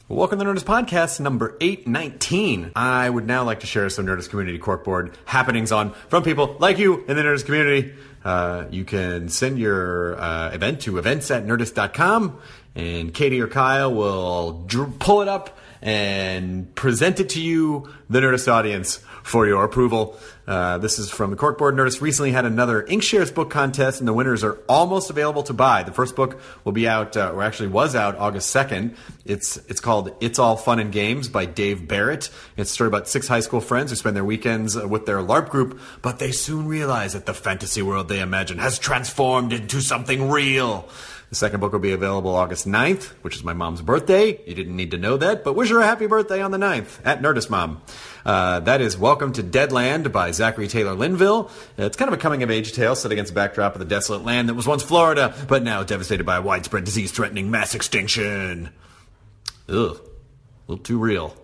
Welcome to the Nerdist Podcast, number 819. I would now like to share some Nerdist Community Corkboard happenings from people like you in the Nerdist community. You can send your event to events@nerdist.com, and Katie or Kyle will pull it up and present it to you, the Nerdist audience, for your approval. This is from the Corkboard. Nerdist recently had another Inkshares book contest, and the winners are almost available to buy. The first book will be out, or actually was out, August 2nd. It's called It's All Fun and Games by Dave Barrett. It's a story about 6 high school friends who spend their weekends with their LARP group, but they soon realize that the fantasy world they imagine has transformed into something real. The second book will be available August 9th, which is my mom's birthday. You didn't need to know that, but wish her a happy birthday on the 9th at Nerdist Mom. That is Welcome to Deadland by Zachary Taylor Linville. It's kind of a coming-of-age tale set against the backdrop of the desolate land that was once Florida, but now devastated by a widespread disease threatening mass extinction. Ugh. A little too real.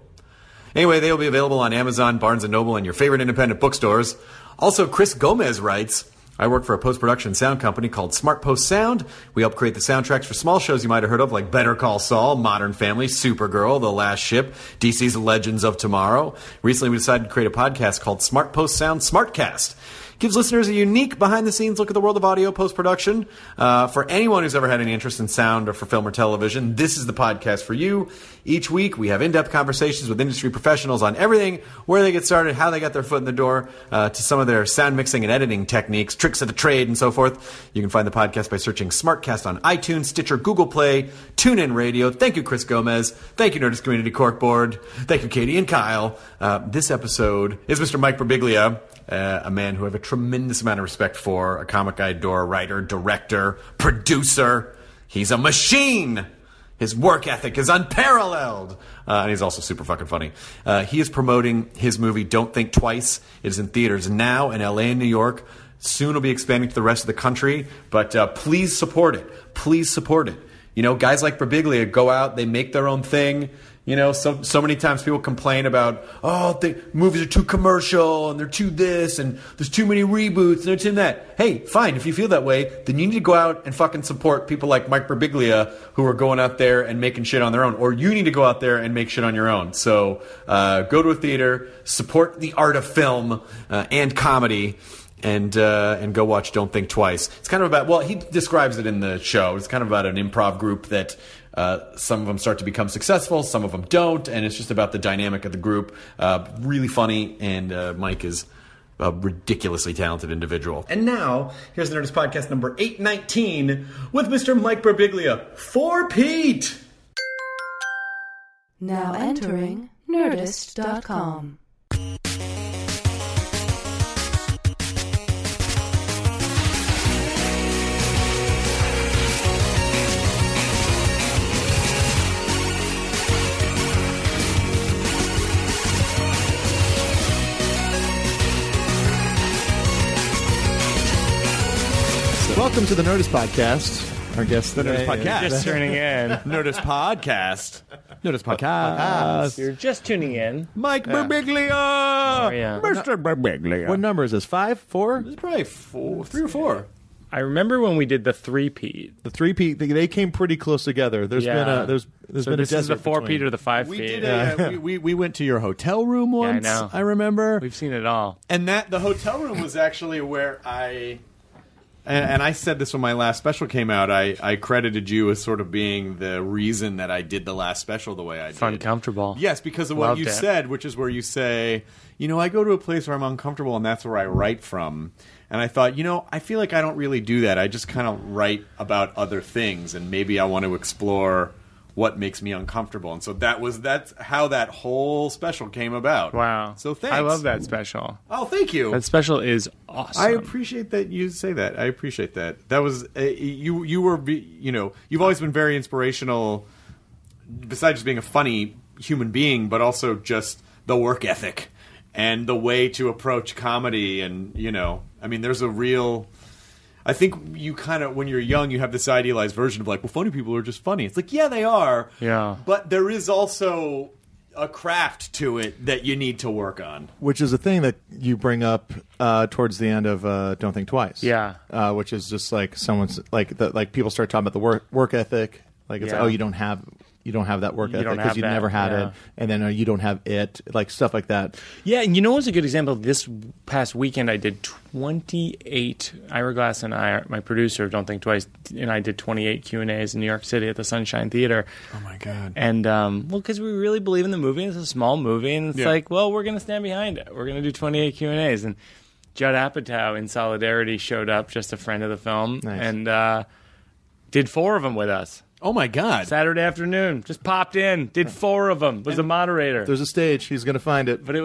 Anyway, they will be available on Amazon, Barnes & Noble, and your favorite independent bookstores. Also, Chris Gomez writes, I work for a post-production sound company called Smart Post Sound. We help create the soundtracks for small shows you might have heard of, like Better Call Saul, Modern Family, Supergirl, The Last Ship, DC's Legends of Tomorrow. Recently, we decided to create a podcast called Smart Post Sound Smartcast. Gives listeners a unique behind-the-scenes look at the world of audio post-production. For anyone who's ever had any interest in sound or for film or television, this is the podcast for you. Each week, we have in-depth conversations with industry professionals on everything, where they get started, how they got their foot in the door, to some of their sound mixing and editing techniques, tricks of the trade, and so forth. You can find the podcast by searching Smartcast on iTunes, Stitcher, Google Play, TuneIn Radio. Thank you, Chris Gomez. Thank you, Nerdist Community Corkboard. Thank you, Katie and Kyle. This episode is Mr. Mike Birbiglia, a man who I have a tremendous amount of respect for, a comic I adore, writer, director, producer. He's a machine. His work ethic is unparalleled. And he's also super fucking funny. He is promoting his movie Don't Think Twice. It is in theaters now in LA and New York. Soon it'll be expanding to the rest of the country. But please support it. Please support it. You know, guys like Birbiglia go out, they make their own thing. You know, so many times people complain about, movies are too commercial and they're too this and there's too many reboots and there's too that. Hey, fine, if you feel that way, then you need to go out and fucking support people like Mike Birbiglia who are going out there and making shit on their own. Or you need to go out there and make shit on your own. So go to a theater, support the art of film and comedy. And go watch Don't Think Twice. It's kind of about, well, he describes it in the show. It's kind of about an improv group that some of them start to become successful, some of them don't, and it's just about the dynamic of the group. Really funny, and Mike is a ridiculously talented individual. And now, here's the Nerdist Podcast number 819 with Mr. Mike Birbiglia for Pete. Now entering Nerdist.com. Welcome to the Nerdist Podcast. Our guest today, Nerdist Podcast. Just turning in. Nerdist Podcast. Nerdist Podcast. You're just tuning in. Mike Birbiglia. Mr. Birbiglia. What number is this? 5? 4? It's probably 3 or 4. I remember when we did the 3-peat. The 3-peat. They came pretty close together. There's been a so been a this is the desert 4-peat or the 5-peat. We did we went to your hotel room once. I know. I remember. We've seen it all. And the hotel room was actually where and I said this when my last special came out. I credited you as sort of being the reason that I did the last special the way I did. Uncomfortable. Yes, because of what you said, which is where you say, I go to a place where I'm uncomfortable and that's where I write from. And I thought, I feel like I don't really do that. I just kind of write about other things, and maybe I want to explore what makes me uncomfortable. And so that's how that whole special came about. Wow. So thanks. I love that special. Oh, thank you. That special is awesome. I appreciate that you say that. I appreciate that. That was you were you've always been very inspirational, besides just being a funny human being, but also just the work ethic and the way to approach comedy. And there's a real, I think you kind of, when you're young, you have this idealized version of like, well, funny people are just funny. It's like, yeah, they are. Yeah. But there is also a craft to it that you need to work on. Which is a thing that you bring up towards the end of Don't Think Twice. Yeah. Which is just like someone's like people start talking about the work ethic. Like it's you don't have you don't have that work ethic don't because have you that, never had yeah. it, and then you don't have it, like stuff like that. Yeah, and you know what's a good example? This past weekend I did 28. Ira Glass and I, my producer, Don't Think Twice, and I did 28 Q&As in New York City at the Sunshine Theater. Oh my God. And, well, because we really believe in the movie. It's a small movie, and it's like, well, we're going to stand behind it. We're going to do 28 Q&As. And Judd Apatow, in solidarity, showed up, just a friend of the film, and did 4 of them with us. Oh my God. Saturday afternoon, just popped in, did 4 of them, was a moderator. There's a stage. He's going to find it. But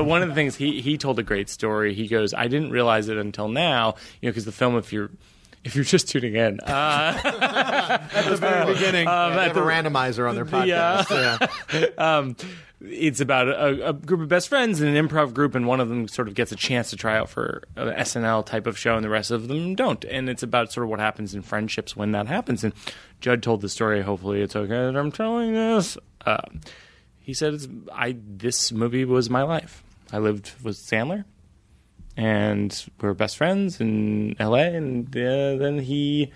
one of the things, he told a great story. He goes, I didn't realize it until now, because the film, if you're just tuning in, at the very beginning, they have a randomizer on their podcast. It's about a group of best friends in an improv group, and one of them sort of gets a chance to try out for an SNL type of show, and the rest of them don't. And it's about sort of what happens in friendships when that happens. And Judd told the story. Hopefully, it's okay that I'm telling this. He said, "This movie was my life. I lived with Sandler, and we were best friends in LA. And then he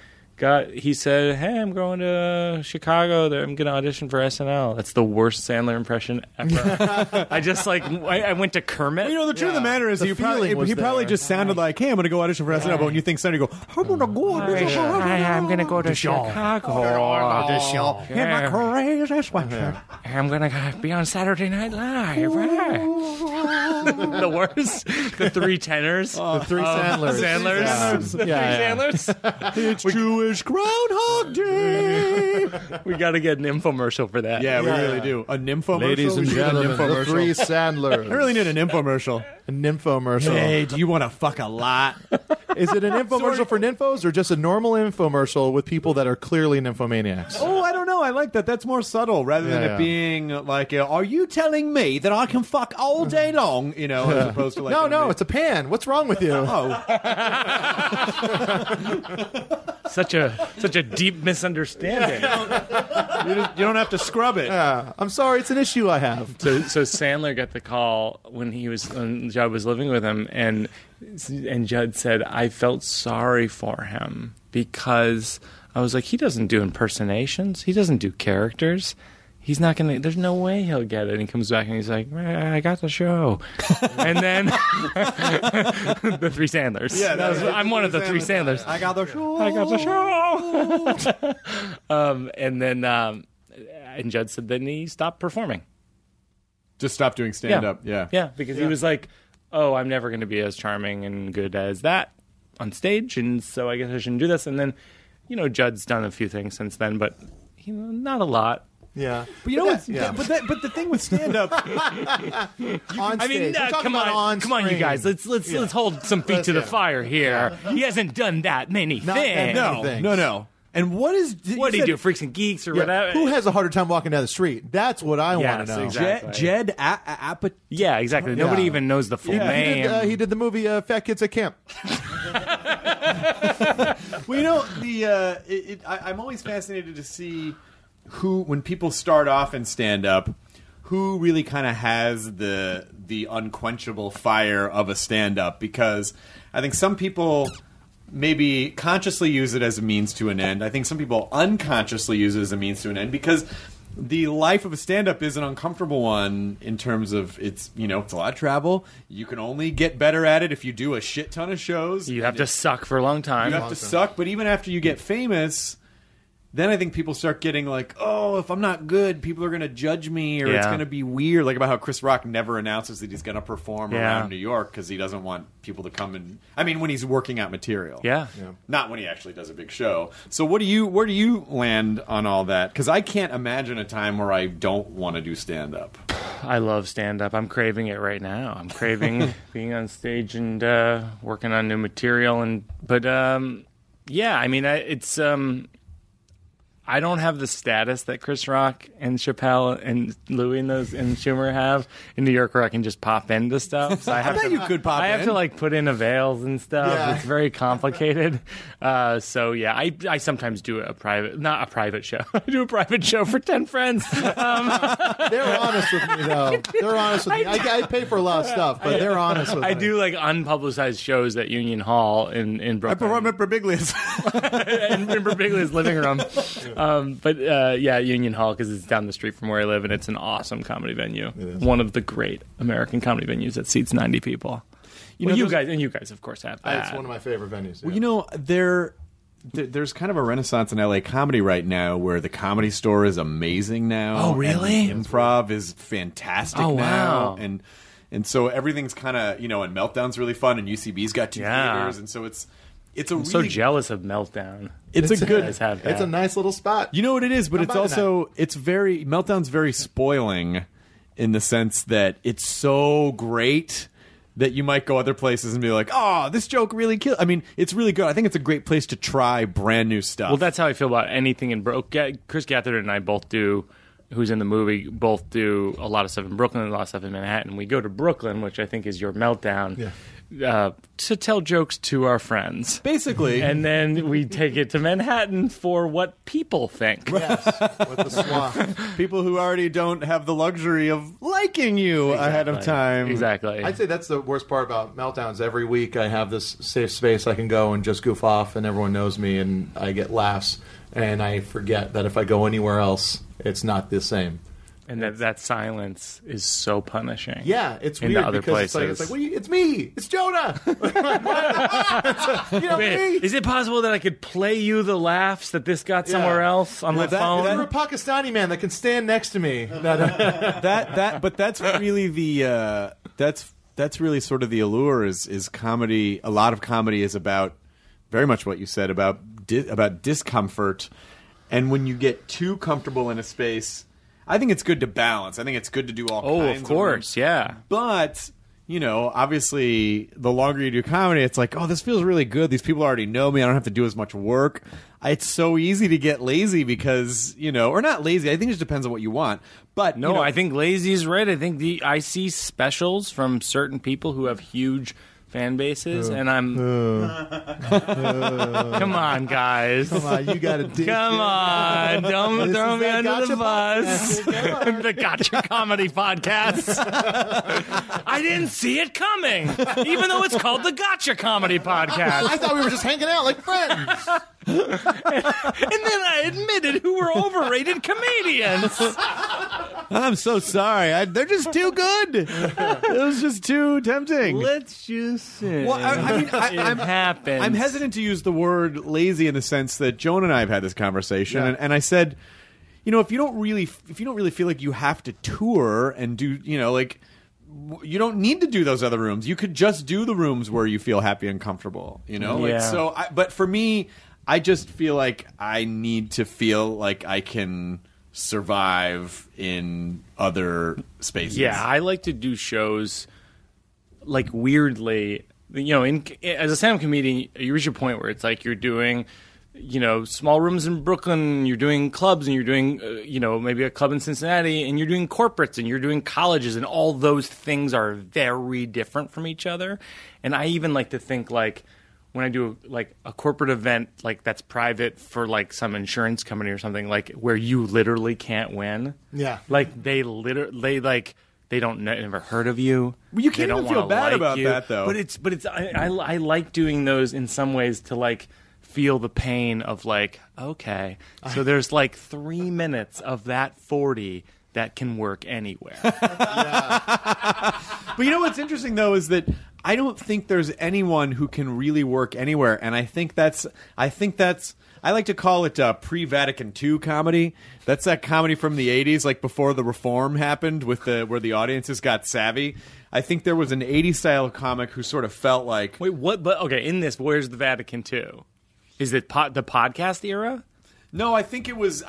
said, hey, I'm going to Chicago. I'm going to audition for SNL. That's the worst Sandler impression ever. I went to Kermit. Well, the truth of the matter is he probably just sounded like, hey, I'm going to go audition for SNL. But when you think Sandler, you go, I'm going to go audition. I'm going to go to Chicago. I'm going to be on Saturday Night Live. The worst. The 3 tenors. The 3 Sandlers. The 3 Sandlers. It's Jewish Groundhog Day. We got to get an infomercial for that. Yeah, we really do. A nymphomercial? Ladies and gentlemen, the 3 Sandlers. I really need an infomercial. A nymphomercial. Hey, do you want to fuck a lot? Is it an infomercial for nymphos or just a normal infomercial with people that are clearly nymphomaniacs? Oh, I don't know. I like that. That's more subtle rather than it being like, are you telling me that I can fuck all day long? As opposed to like... No, it's a pan. What's wrong with you? Oh. Such a deep misunderstanding. You don't have to scrub it. I'm sorry. It's an issue I have. So Sandler got the call when Judd was living with him, and Judd said, I felt sorry for him because I was like, he doesn't do impersonations. He doesn't do characters. He's not going to, there's no way he'll get it. And he comes back and he's like, I got the show. And then the 3 Sandlers. Yeah, I'm one of the 3 Sandlers. I got the show. I got the show. And then, and Judd said then he stopped performing. Just stopped doing stand-up. Yeah, because he was like, oh, I'm never going to be as charming and good as that on stage. And so I guess I shouldn't do this. And then, Judd's done a few things since then, but, not a lot. Yeah, but you know what? Yeah. But the thing with stand-up, on stage. Come on, you guys. Let's hold some feet to the fire here. Yeah. He hasn't done that many things. No. And what do you do? Freaks and Geeks or whatever? Who has a harder time walking down the street? That's what I want to know. Exactly. Jed Apatow. Yeah, exactly. Nobody even knows the full name. He did the movie Fat Kids at Camp. Well, I'm always fascinated to see when people start off in stand-up, who really kind of has the unquenchable fire of a stand-up, because I think some people maybe consciously use it as a means to an end. I think some people unconsciously use it as a means to an end, because the life of a stand-up is an uncomfortable one in terms of it's a lot of travel. You can only get better at it if you do a shit ton of shows. You have to suck for a long time. You have to suck, but even after you get famous, then I think people start getting like, oh, if I'm not good, people are going to judge me, or it's going to be weird. Like about how Chris Rock never announces that he's going to perform around New York because he doesn't want people to come and... I mean, when he's working out material. Yeah. Not when he actually does a big show. So where do you land on all that? Because I can't imagine a time where I don't want to do stand-up. I love stand-up. I'm craving it right now. I'm craving being on stage and working on new material. But I mean, it's... I don't have the status that Chris Rock and Chappelle and Louis and Schumer have in New York, where I can just pop into stuff. So I bet you could pop in. I have to like put in avails and stuff. Yeah. It's very complicated. I sometimes do not a private show. I do a private show for 10 friends. They're honest with me, though. They're honest with me. I pay for a lot of stuff, but they're honest with me. I do like unpublicized shows at Union Hall in Brooklyn. I perform at Birbiglia's. in Birbiglia's living room. But yeah, Union Hall, because it's down the street from where I live, and it's an awesome comedy venue. One of the great American comedy venues that seats 90 people. You guys, of course, have that. It's one of my favorite venues. Well, there's kind of a renaissance in LA comedy right now where the Comedy Store is amazing now. Oh, really? And Improv is fantastic now. Wow. And so everything's kind of, and Meltdown's really fun, and UCB's got 2 theaters, and so it's a really... I'm so jealous of Meltdown. It's a good... Guys have that. It's a nice little spot. You know what it is, but it's also... Meltdown's very spoiling in the sense that it's so great that you might go other places and be like, oh, this joke really killed. I mean, it's really good. I think it's a great place to try brand new stuff. Well, that's how I feel about anything in Chris Gatherton and I both do... who's in the movie, both do a lot of stuff in Brooklyn and a lot of stuff in Manhattan. We go to Brooklyn, which I think is your Meltdown, to tell jokes to our friends. Basically. And then we take it to Manhattan for what people think. Yes, with the swath. People who already don't have the luxury of liking you ahead of time. Exactly. I'd say that's the worst part about Meltdowns. Every week I have this safe space I can go and just goof off, and everyone knows me, and I get laughs. And I forget that if I go anywhere else, it's not the same. And that silence is so punishing. Yeah, it's in weird other because places. it's like it's me, it's Jonah. Me. Is it possible that I could play you the laughs that this got somewhere else on my phone? You're a Pakistani man that can stand next to me. But that's really the that's really sort of the allure is comedy. A lot of comedy is about very much what you said about discomfort, and when you get too comfortable in a space, I think it's good to balance. I think it's good to do all kinds of Oh, of course, yeah. But, obviously, the longer you do comedy, it's like, oh, this feels really good. These people already know me. I don't have to do as much work. It's so easy to get lazy because, or not lazy. I think it just depends on what you want. But no, I think lazy is right. I think I see specials from certain people who have huge fan bases, and I'm... Come on, guys. Come on, you got to dig. Come on, don't throw me under the bus. The Gotcha Comedy Podcast. I didn't see it coming, even though it's called the Gotcha Comedy Podcast. I thought we were just hanging out like friends. And then I admitted who were overrated comedians. I'm so sorry. They're just too good. It was just too tempting. Let's just say. Well, it happens. I'm hesitant to use the word lazy in the sense that Joan and I have had this conversation, and I said, if you don't really feel like you have to tour and do, you don't need to do those other rooms. You could just do the rooms where you feel happy and comfortable. But for me, I just feel like I need to feel like I can survive in other spaces. Yeah, I like to do shows like weirdly. As a stand-up comedian, you reach a point where it's like you're doing, small rooms in Brooklyn, you're doing clubs, and you're doing, maybe a club in Cincinnati, and you're doing corporates, and you're doing colleges, and all those things are very different from each other. And I even like to think like, when I do like a corporate event like that's private for like some insurance company or something, like where you literally can't win. Yeah. Like they don't never heard of you. Well, you can't even feel bad about that though. But I like doing those in some ways to like feel the pain of like, okay, so there's like 3 minutes of that 40 that can work anywhere. But what's interesting though is that I don't think there's anyone who can really work anywhere, and I think that's I like to call it pre-Vatican II comedy. That's that comedy from the 80s, like before the reform happened, where the audiences got savvy. I think there was an 80s style comic who sort of felt like... Wait, what? But okay, in this, where's the Vatican II? Is it the podcast era? No, I think it was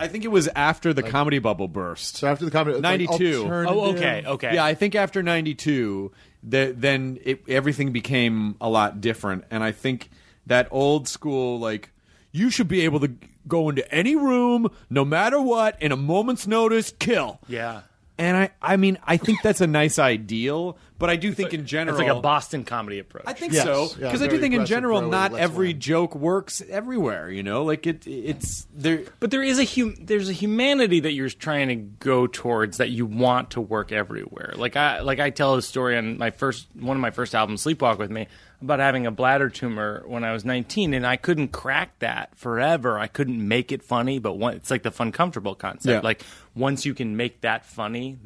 after the comedy bubble burst. So after the comedy... 92. Okay. Yeah, I think after 92... then everything became a lot different, and I think that old school, like, you should be able to go into any room, no matter what, in a moment's notice, kill. Yeah. And I mean, I think that's a nice ideal, But I do think in general, it's like a Boston comedy approach. I think Yes. so Yeah, because I do very think in aggressive, general, throw it, not let's every win. joke works everywhere. Like it's there. But there is there's a humanity that you're trying to go towards that you want to work everywhere. Like I tell a story on one of my first albums, Sleepwalk with Me, about having a bladder tumor when I was 19, and I couldn't crack that forever. I couldn't make it funny, but it's like the fun, comfortable concept. Yeah. Like once you can make that funny,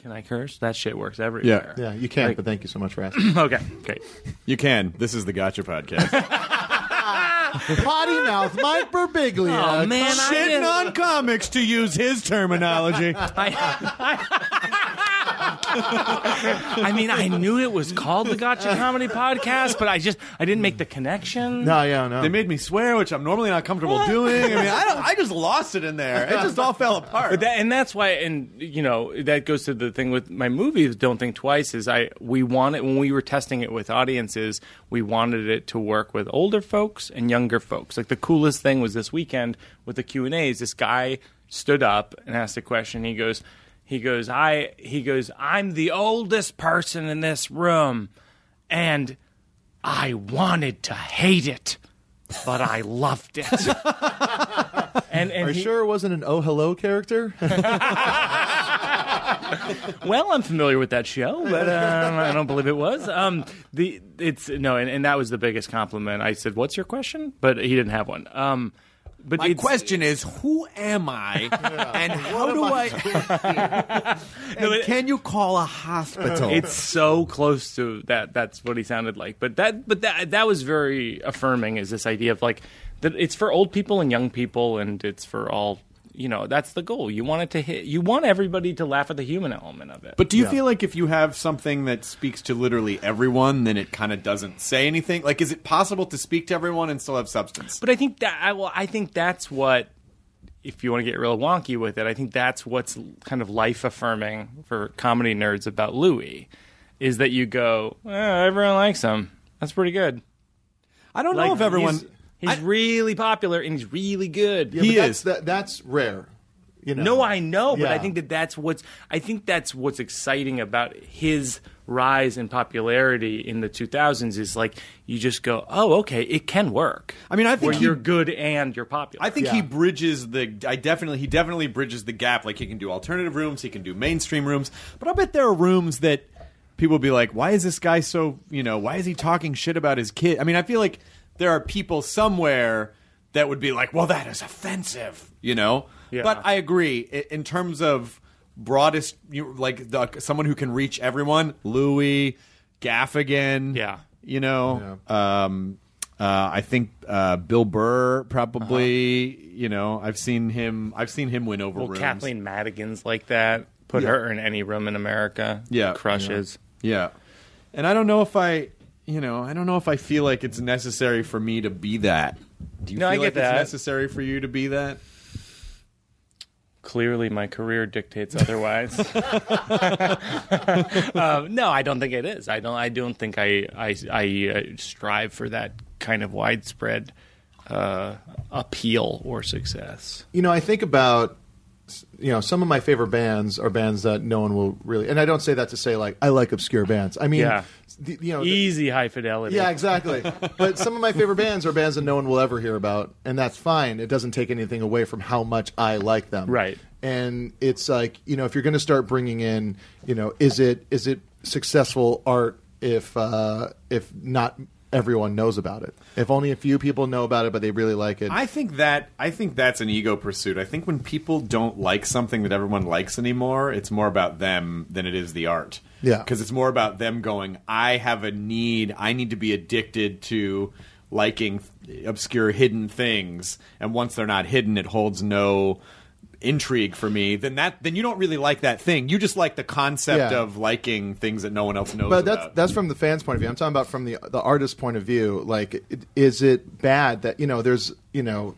can I curse? That shit works everywhere. Yeah, you can, but thank you so much for asking. Okay, great. You can. This is the Gotcha Podcast. Potty mouth, Mike Birbiglia. Oh, man, Shitting on comics, to use his terminology. I mean, I knew it was called the Gotcha Comedy Podcast, but I didn't make the connection. No. They made me swear, which I'm normally not comfortable doing. I mean, I just lost it in there. It just all fell apart. But that's why, and that goes to the thing with my movies. Don't Think Twice is we wanted, when we were testing it with audiences, we wanted it to work with older folks and younger folks. Like the coolest thing was this weekend with the Q&As. This guy stood up and asked a question. He goes, I'm the oldest person in this room, and I wanted to hate it, but I loved it. and Are you sure it wasn't an Oh Hello character? Well, I'm familiar with that show, but I don't believe it was. And that was the biggest compliment. I said, "What's your question?" But he didn't have one. But My question is, who am I, and how do I? And can you call a hospital? It's so close to that. That's what he sounded like. But that was very affirming. Is this idea of like that it's for old people and young people, and it's for all. That's the goal. You want it to hit. You want everybody to laugh at the human element of it. But do you feel like if you have something that speaks to literally everyone, then it kind of doesn't say anything? Like, is it possible to speak to everyone and still have substance? But I think I think that's what, if you want to get real wonky with it, I think that's what's kind of life affirming for comedy nerds about Louis, is that you go, everyone likes him. That's pretty good. I don't know if everyone. He's really popular and he's really good. Yeah, he is. That's rare. No, I know, but Yeah. I think that's what's exciting about his rise in popularity in the 2000s is like you just go, oh, okay, it can work. I mean, I think you're good and you're popular. I think he bridges he definitely bridges the gap. Like he can do alternative rooms, he can do mainstream rooms, but I bet there are rooms that people will be like, why is this guy so, why is he talking shit about his kid? I mean, I feel like there are people somewhere that would be like, well, that is offensive, Yeah. But I agree. In terms of broadest, someone who can reach everyone, Louis, Gaffigan, I think Bill Burr probably, I've seen him win over rooms. Kathleen Madigan's like that. Put her in any room in America. Yeah. Crushes. Yeah. And I don't know if I feel like it's necessary for me to be that. Do you feel I like get that. it's necessary for you to be that? Clearly, my career dictates otherwise. No, I don't think it is. I don't think I strive for that kind of widespread appeal or success. I think about some of my favorite bands are bands that no one will really, and I don't say that to say like I like obscure bands. I mean, easy high fidelity. Yeah, exactly. But some of my favorite bands are bands that no one will ever hear about, and that's fine. It doesn't take anything away from how much I like them. Right. And it's like, if you're going to start bringing in, is it successful art if not everyone knows about it? If only a few people know about it, but they really like it. I think that's an ego pursuit. I think when people don't like something that everyone likes anymore, it's more about them than it is the art. Yeah. Because it's more about them going, I have a need. I need to be addicted to liking obscure hidden things. And once they're not hidden, it holds no intrigue for me. Then you don't really like that thing. You just like the concept of liking things that no one else knows but about. That's from the fans' point of view. I'm talking about from the artist's point of view. Like, is it bad that there's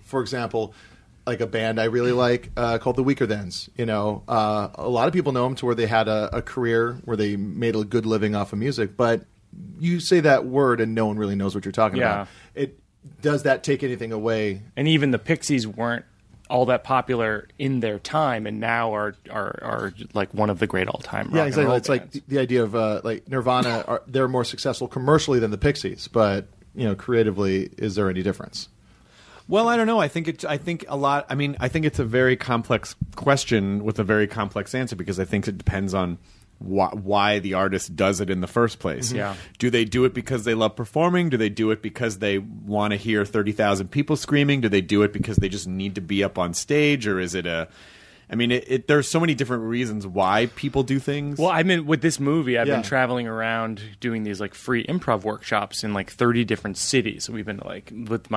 for example, like a band I really like called the Weaker Thans. A lot of people know them to where they had a career where they made a good living off of music. But you say that word and no one really knows what you're talking about. Does that take anything away? And even the Pixies weren't all that popular in their time, and now are like one of the great all-time rock and roll It's bands. like the idea of like Nirvana. They're more successful commercially than the Pixies, but creatively, is there any difference? Well, I don't know. I think it's a very complex question with a very complex answer, because I think it depends on why the artist does it in the first place. Yeah. Do they do it because they love performing? Do they do it because they want to hear 30,000 people screaming? Do they do it because they just need to be up on stage? Or is it there's so many different reasons why people do things. Well, I mean, with this movie, I've been traveling around doing these like free improv workshops in like 30 different cities. So we've been like with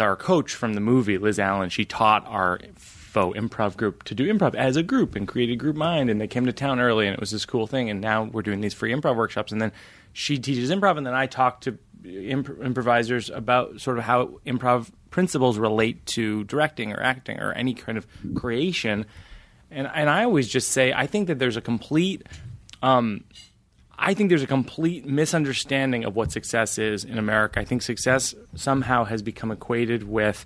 our coach from the movie, Liz Allen. She taught our faux improv group to do improv as a group and created Group Mind, and they came to town early, and it was this cool thing. And now we're doing these free improv workshops, and then she teaches improv, and then I talk to improvisers about sort of how improv principles relate to directing or acting or any kind of creation. And I always just say, I think there's a complete misunderstanding of what success is in America. I think success somehow has become equated with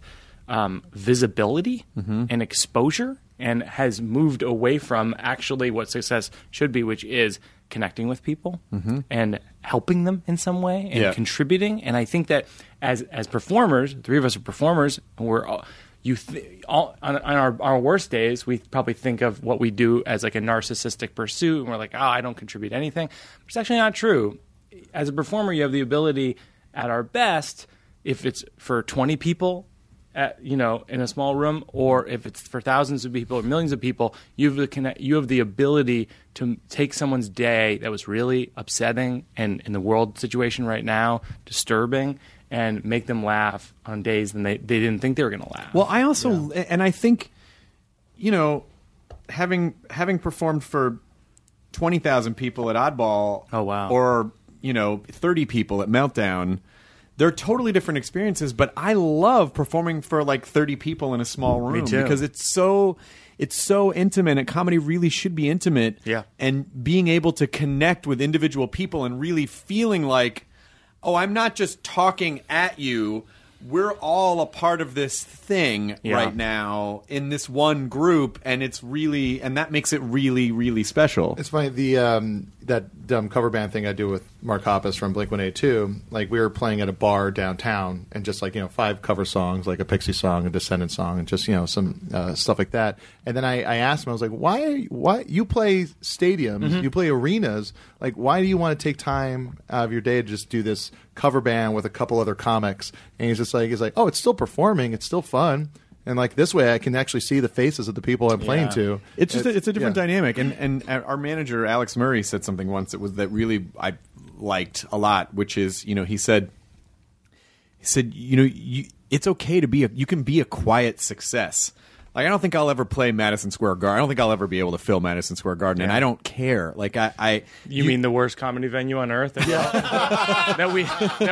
visibility and exposure, and has moved away from actually what success should be, which is connecting with people and helping them in some way and contributing. And I think that as performers, the three of us are performers, and we're all, on our worst days, we probably think of what we do as like a narcissistic pursuit, and we're like, I don't contribute anything. But it's actually not true. As a performer, you have the ability, at our best, if it's for 20 people, in a small room, or if it's for thousands of people or millions of people, you have the ability to take someone's day that was really upsetting and in the world situation right now, disturbing, and make them laugh on days when they didn't think they were going to laugh. Well, I also, and I think, having performed for 20,000 people at Oddball, oh wow, or 30 people at Meltdown. They're totally different experiences, but I love performing for like 30 people in a small room, because it's so intimate, and comedy really should be intimate. Yeah. And being able to connect with individual people and really feeling like, I'm not just talking at you. We're all a part of this thing right now in this one group, and that makes it really, really special. It's funny, that dumb cover band thing I do with Mark Hoppus from Blink-182. Like, we were playing at a bar downtown, and just like 5 cover songs, like a Pixie song, a Descendant song, and just some stuff like that. And then I asked him, I was like, why you play stadiums, you play arenas, like why do you want to take time out of your day to just do this cover band with a couple other comics? And he's like, oh, it's still performing, it's still fun. And like this way, I can actually see the faces of the people I'm playing to. It's just it's a different dynamic. And our manager Alex Murray said something once that really I liked a lot, which is he said it's okay to be you can be a quiet success. Like, I don't think I'll ever play Madison Square Garden. I don't think I'll ever be able to fill Madison Square Garden, and I don't care. Like, You mean the worst comedy venue on earth? that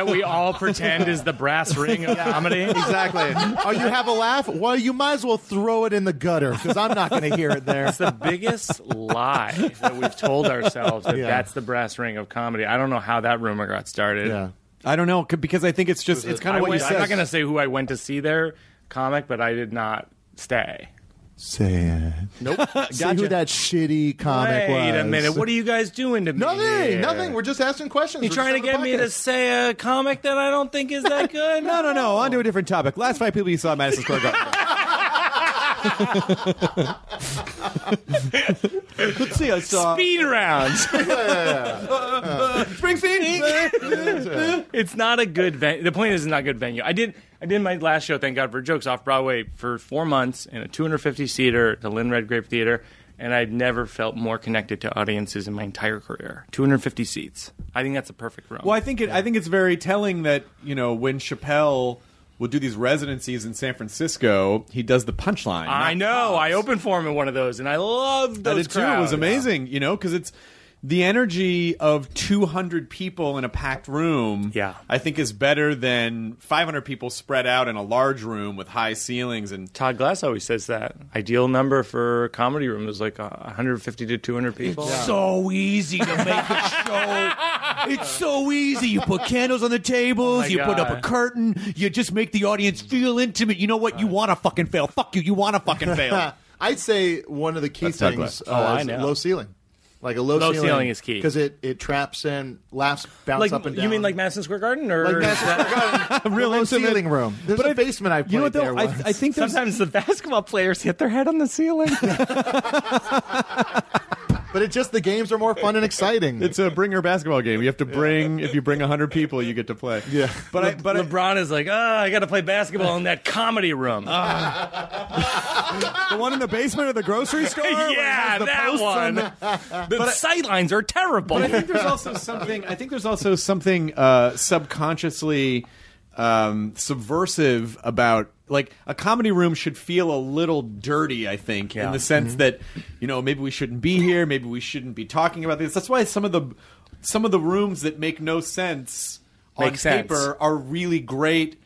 we all pretend is the brass ring of comedy? Exactly. Oh, you have a laugh? Well, you might as well throw it in the gutter, because I'm not going to hear it there. It's the biggest lie that we've told ourselves, that that's the brass ring of comedy. I don't know how that rumor got started. Yeah. I don't know, because I think it's kind of what you said. I'm not going to say who I went to see their comic, but I did not stay. Say it. Nope. Say who that shitty comic was. Wait a minute. What are you guys doing to me? Nothing. We're just asking questions. You're trying to get me to say a comic that I don't think is that good? No. On to a different topic. Last 5 people you saw at Madison Square Garden. Let's see. I saw Speed rounds. Springsteen. It's not a good venue. The point is, it's not a good venue. I did my last show, Thank God for Jokes, off Broadway for 4 months in a 250-seater, the Lynn Redgrave Theater, and I've never felt more connected to audiences in my entire career. 250 seats. I think that's a perfect room. Well, I think it's very telling that when Chappelle will do these residencies in San Francisco, he does the punchline. I know. I opened for him in one of those, and I loved those crowds. Too. It was amazing, because it's the energy of 200 people in a packed room, I think is better than 500 people spread out in a large room with high ceilings. And Todd Glass always says that ideal number for a comedy room is like 150 to 200 people. It's so easy to make a show. It's so easy. You put candles on the tables. You put up a curtain. You just make the audience feel intimate. You know what? You want to fucking fail. Fuck you. You want to fucking fail. I'd say one of the key things is low ceiling. Like a low ceiling is key. Because it traps in, laughs bounce up and down. You mean like Madison Square Garden? Or like Madison Square Garden. Real low ceiling room. There's a basement I played there once. I think sometimes the basketball players hit their head on the ceiling. But it's just the games are more fun and exciting. It's a bringer basketball game. You have to bring if you bring 100 people, you get to play. Yeah. But LeBron is like, I got to play basketball in that comedy room. The one in the basement of the grocery store. Yeah, that one. The sightlines are terrible. But I think there's also something subconsciously subversive about. Like, a comedy room should feel a little dirty, I think, in the sense that, maybe we shouldn't be here, maybe we shouldn't be talking about this. That's why some of the rooms that make no sense on paper are really great.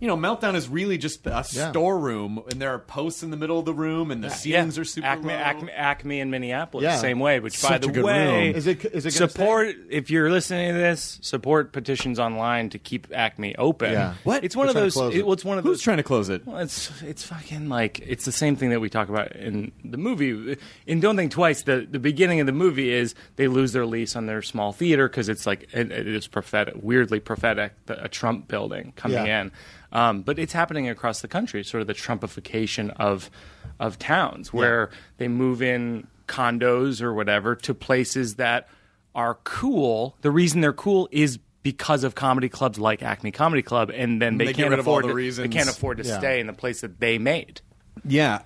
Meltdown is really just a storeroom, and there are posts in the middle of the room, and the ceilings are super low. Acme in Minneapolis, same way. Which, by the way, is it support? If you're listening to this, support petitions online to keep Acme open. Yeah. What? It's one of those. It's one of those. Who's trying to close it? Well, it's fucking like it's the same thing that we talk about in the movie. In Don't Think Twice, the beginning of the movie is they lose their lease on their small theater because it's like it is prophetic, weirdly prophetic, a Trump building coming in. But it's happening across the country, sort of the Trumpification of towns, where they move in condos or whatever to places that are cool. The reason they're cool is because of comedy clubs like Acme Comedy Club, and then they can't afford to stay in the place that they made. Yeah.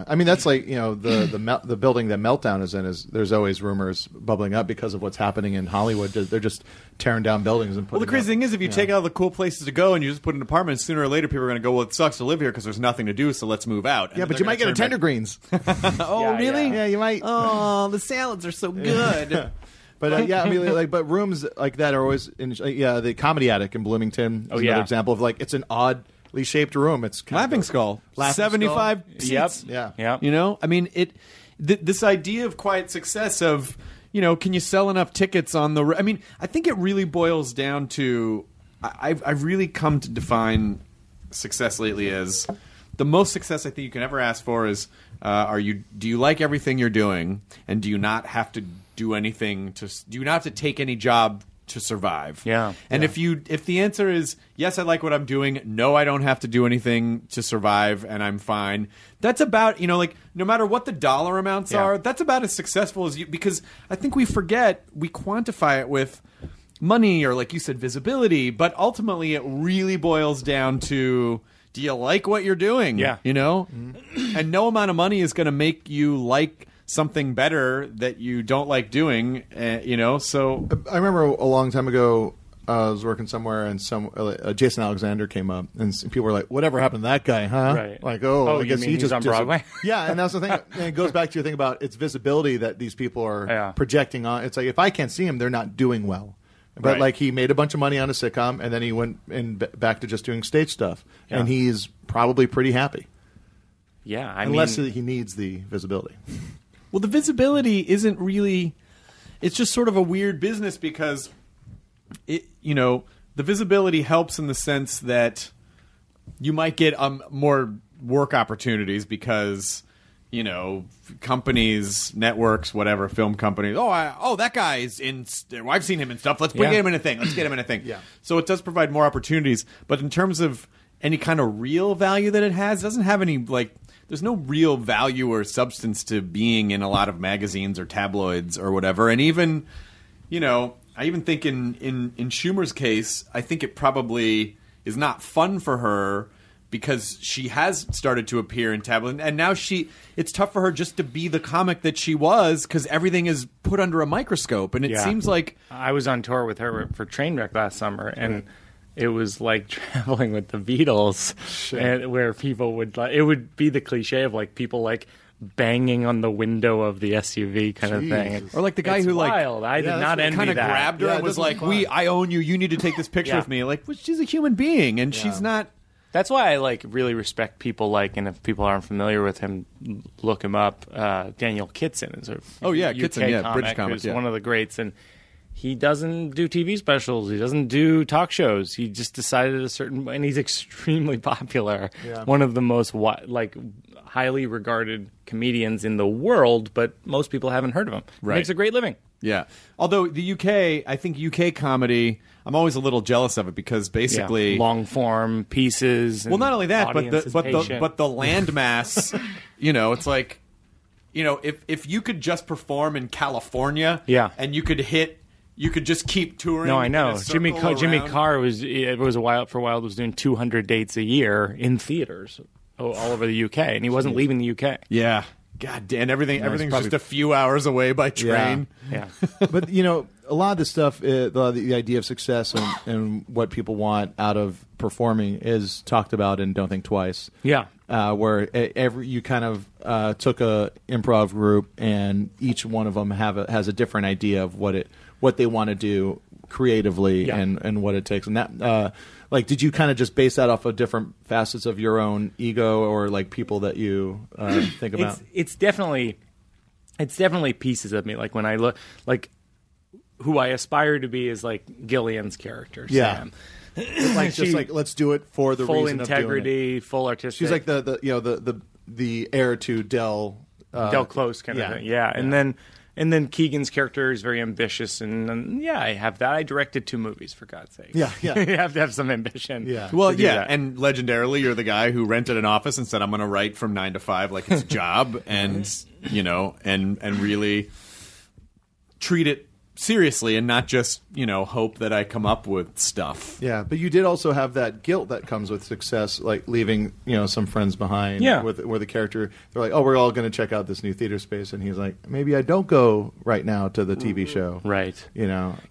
I mean, that's like the building that Meltdown is in. There's always rumors bubbling up because of what's happening in Hollywood. They're just tearing down buildings and putting. Well, the crazy thing is, if you take out the cool places to go and you just put an apartment, sooner or later people are going to go, well, it sucks to live here because there's nothing to do, so let's move out. And but you might get a Tender Greens. Oh, really? Yeah, you might. Oh, the salads are so good. But I mean, but rooms like that are always the Comedy Attic in Bloomington is another example of it's an oddly shaped room. It's kind Laughing Skull, 75 seats. Yep. I mean, this idea of quiet success of can you sell enough tickets on the? I mean, I think it really boils down to I've really come to define success lately as the most success I think you can ever ask for is do you like everything you're doing, and do you not have to do anything do you not have to take any job to survive? And if the answer is yes, I like what I'm doing, no, I don't have to do anything to survive and I'm fine, that's about no matter what the dollar amounts are, that's about as successful as you, because I think we quantify it with money or, like you said, visibility, but ultimately it really boils down to, do you like what you're doing? And no amount of money is going to make you like something better that you don't like doing, so I remember a long time ago I was working somewhere and Jason Alexander came up and people were like, whatever happened to that guy, huh? Right. Like, I guess he just on Broadway. Yeah, and that's the thing. And it goes back to your thing about it's visibility that these people are projecting on. It's like, if I can't see them, they're not doing well. But like, he made a bunch of money on a sitcom and then he went back to just doing stage stuff, and he's probably pretty happy. Yeah, unless he needs the visibility. Well, the visibility isn't really – it's just sort of a weird business because, the visibility helps in the sense that you might get more work opportunities because, companies, networks, whatever, film companies, that guy is in – I've seen him in stuff. Let's bring him in a thing. Let's get him in a thing. So it does provide more opportunities. But in terms of any kind of real value that it has, it doesn't have any there's no real value or substance to being in a lot of magazines or tabloids or whatever. And even, I even think in Schumer's case, I think it probably is not fun for her because she has started to appear in tabloids. And now it's tough for her just to be the comic that she was because everything is put under a microscope. And it seems like... I was on tour with her for Trainwreck last summer, and... It was like traveling with the Beatles, and where people would it would be the cliche of people banging on the window of the SUV kind of thing. Or like the guy It's who like wild. I did not envy kind of that. grabbed her Yeah, and it was doesn't like, look fun. I own you. You need to take this picture Yeah. with me. Like, well, she's a human being, and she's not. That's why I like really respect people like, and if people aren't familiar with him, look him up. Daniel Kitson is a Oh, yeah, UK Kitson, yeah, comic British comic, who's yeah. one of the greats, and he doesn't do TV specials. He doesn't do talk shows. He just decided and he's extremely popular. Yeah. One of the most highly regarded comedians in the world, but most people haven't heard of him. He Right. makes a great living. Yeah. Although the UK, I think UK comedy, I'm always a little jealous of it because basically, long form pieces. well, not only that, but audience is patient. the landmass. It's like, if you could just perform in California, Yeah. and you could just keep touring. No, I in know. a circle Jimmy around. Carr was doing 200 dates a year in theaters all over the UK, and he wasn't leaving the UK. Yeah. God damn, everything's probably- just a few hours away by train. Yeah. But a lot of the stuff, the idea of success and what people want out of performing is talked about in Don't Think Twice. Yeah. Where you kind of took a improv group and each one of them has a different idea of what they want to do creatively Yeah. and what it takes. And that did you kind of just base that off of different facets of your own ego or like people that you think about? It's definitely pieces of me. Like when I look, like who I aspire to be is like Gillian's character, Yeah. Sam. Like just like let's do it for the Full reason of doing it. integrity, full artistic. She's like the heir to Del Close kind of thing. Yeah. And then Keegan's character is very ambitious, and I have that. I directed 2 movies, for God's sake. Yeah. You have to have some ambition. Yeah. Well, to do yeah, that. and legendarily, you're the guy who rented an office and said, "I'm going to write from 9 to 5 like it's a job," and and really treat it seriously and not just hope that I come up with stuff. Yeah, but you did also have that guilt that comes with success, like leaving some friends behind. Yeah. where the character they're like, oh, we're all going to check out this new theater space, and he's like, maybe I don't go right now to the TV show. Right.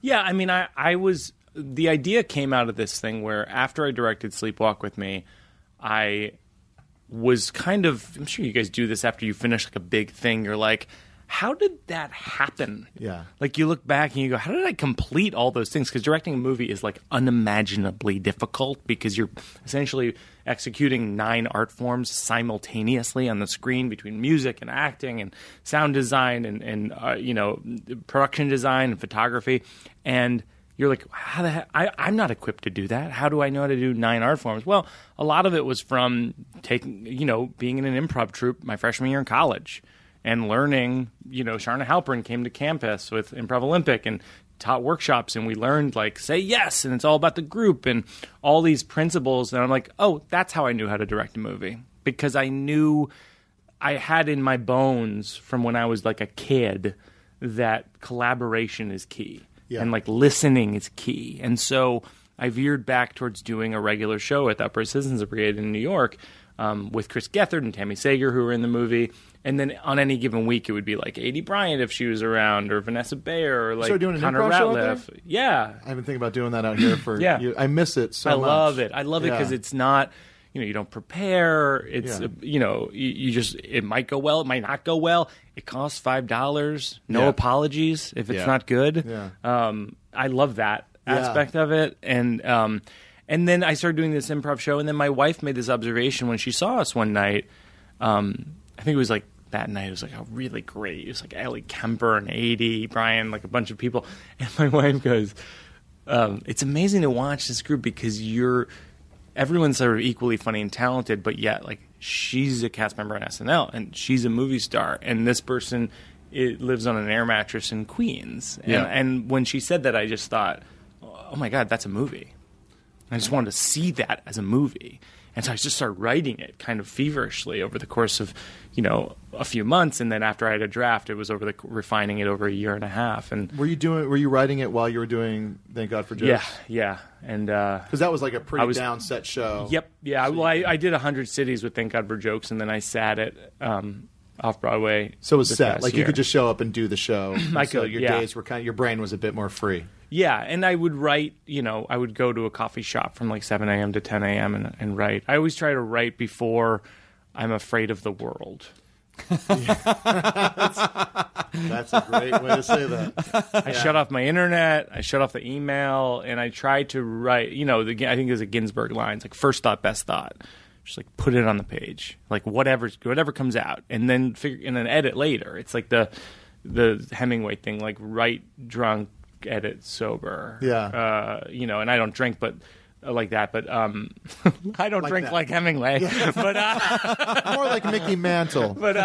Yeah, I mean, I was the idea came out of this thing where after I directed Sleepwalk with Me, I was kind of, I'm sure you guys do this after you finish like a big thing. You're like, how did that happen? Yeah. Like you look back and you go, how did I complete all those things? Because directing a movie is like unimaginably difficult because you're essentially executing 9 art forms simultaneously on the screen between music and acting and sound design and production design and photography. And you're like, how the heck? I'm not equipped to do that. How do I know how to do 9 art forms? Well, a lot of it was from being in an improv troupe my freshman year in college and learning, Sharna Halpern came to campus with Improv Olympic and taught workshops, and we learned, like, say yes, and it's all about the group and all these principles. And I'm like, oh, that's how I knew how to direct a movie. Because I knew I had in my bones from when I was like a kid that collaboration is key. Yeah. And like listening is key. And so I veered back towards doing a regular show at the Upper Citizens Brigade in New York with Chris Gethard and Tammy Sager, who were in the movie. And then on any given week, it would be like A.D. Bryant if she was around, or Vanessa Bayer, or like started doing an Connor improv show out Ratliff. there? Yeah. I've been thinking about doing that out here for. Yeah. I miss it so much. I love it. I love it Yeah. because it's not, you don't prepare. It's, Yeah. you just, it might go well, it might not go well. It costs $5. No Yeah. apologies if it's Yeah. not good. Yeah. I love that Yeah. aspect of it. And then I started doing this improv show, and then my wife made this observation when she saw us one night. I think it was like that night. It was like really great. It was like Ellie Kemper and A.D. Brian, like a bunch of people. And my wife goes, it's amazing to watch this group because everyone's sort of equally funny and talented, but yet like she's a cast member on SNL and she's a movie star, and this person lives on an air mattress in Queens. And when she said that, I just thought, oh my God, that's a movie. I just wanted to see that as a movie. And so I just started writing it kind of feverishly over the course of, a few months. And then after I had a draft, it was refining it over a year and a half. And Were you writing it while you were doing Thank God for Jokes? yeah. And Because that was like a pretty down set show. Yep. Yeah. Well, I did 100 cities with Thank God for Jokes, and then I sat it off Broadway. So it was this set. past Like year. you could just show up and do the show. I So could, your yeah. days were your brain was a bit more free. Yeah, and I would write, I would go to a coffee shop from like 7 a.m. to 10 a.m. and write. I always try to write before I'm afraid of the world. That's a great way to say that. I shut off my internet. I shut off the email, and I tried to write. I think there's a Ginsberg line. It's like first thought, best thought. Just like put it on the page, like whatever comes out, and then edit later. It's like the Hemingway thing, like write drunk, edit sober. Yeah. And I don't drink, but. Like that, but I don't drink like Hemingway. Yeah. But more like Mickey Mantle. But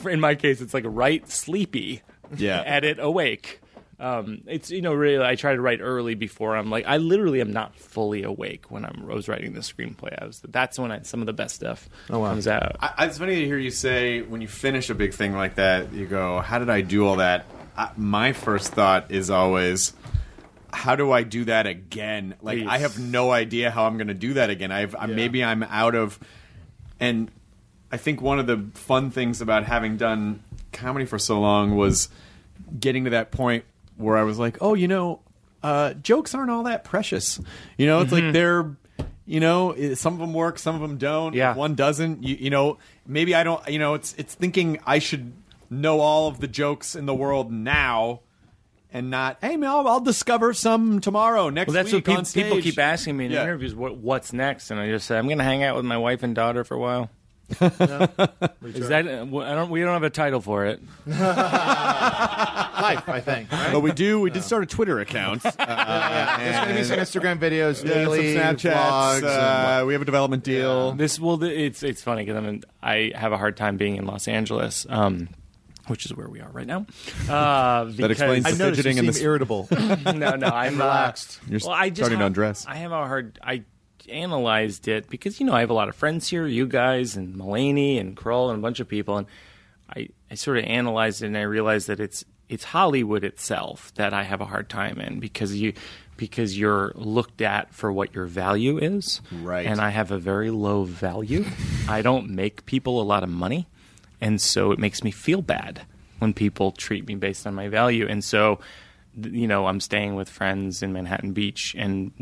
in my case, it's like write sleepy, edit awake. It's really I try to write early before I'm like I literally am not fully awake when I was writing the screenplay. That's when some of the best stuff comes out. It's funny to hear you say when you finish a big thing like that, you go, "How did I do all that?" My first thought is always, how do I do that again? Like, I have no idea how I'm going to do that again. Maybe I'm out of... And I think one of the fun things about having done comedy for so long was getting to that point where I was like, jokes aren't all that precious. It's like they're... some of them work, some of them don't. Yeah. If one doesn't, maybe I don't... it's thinking I should know all of the jokes in the world now... And not, hey, man, I'll discover some tomorrow, next that's week what on stage. People keep asking me in interviews, what's next? And I just say, I'm going to hang out with my wife and daughter for a while. Is that? We don't have a title for it. Life, I think. Right? But we did start a Twitter account. There's going to be some Instagram videos, daily some Snapchats. vlogs. We have a development deal. It's funny because I have a hard time being in Los Angeles. Which is where we are right now. That explains the fidgeting and the irritable. No, I'm relaxed. You're starting to undress. I analyzed it because I have a lot of friends here, you guys and Mulaney and Kroll and a bunch of people, and I sort of analyzed it and I realized that it's Hollywood itself that I have a hard time in because you're looked at for what your value is, right? And I have a very low value. I don't make people a lot of money. And so it makes me feel bad when people treat me based on my value. And so, I'm staying with friends in Manhattan Beach, and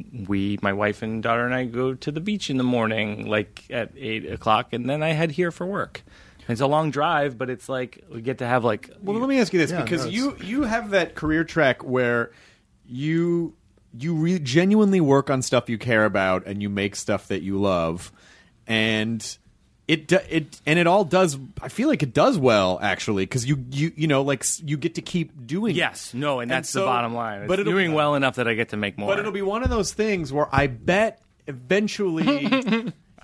my wife and daughter and I go to the beach in the morning, like at 8 o'clock, and then I head here for work. It's a long drive, but it's like we get to have like... Well, let me ask you this, because you have that career track where you genuinely work on stuff you care about, and you make stuff that you love, and... It all does. I feel like it does well, actually, because you get to keep doing. Yes, no, and that's the bottom line. It's but doing well enough that I get to make more. But it'll be one of those things where I bet eventually.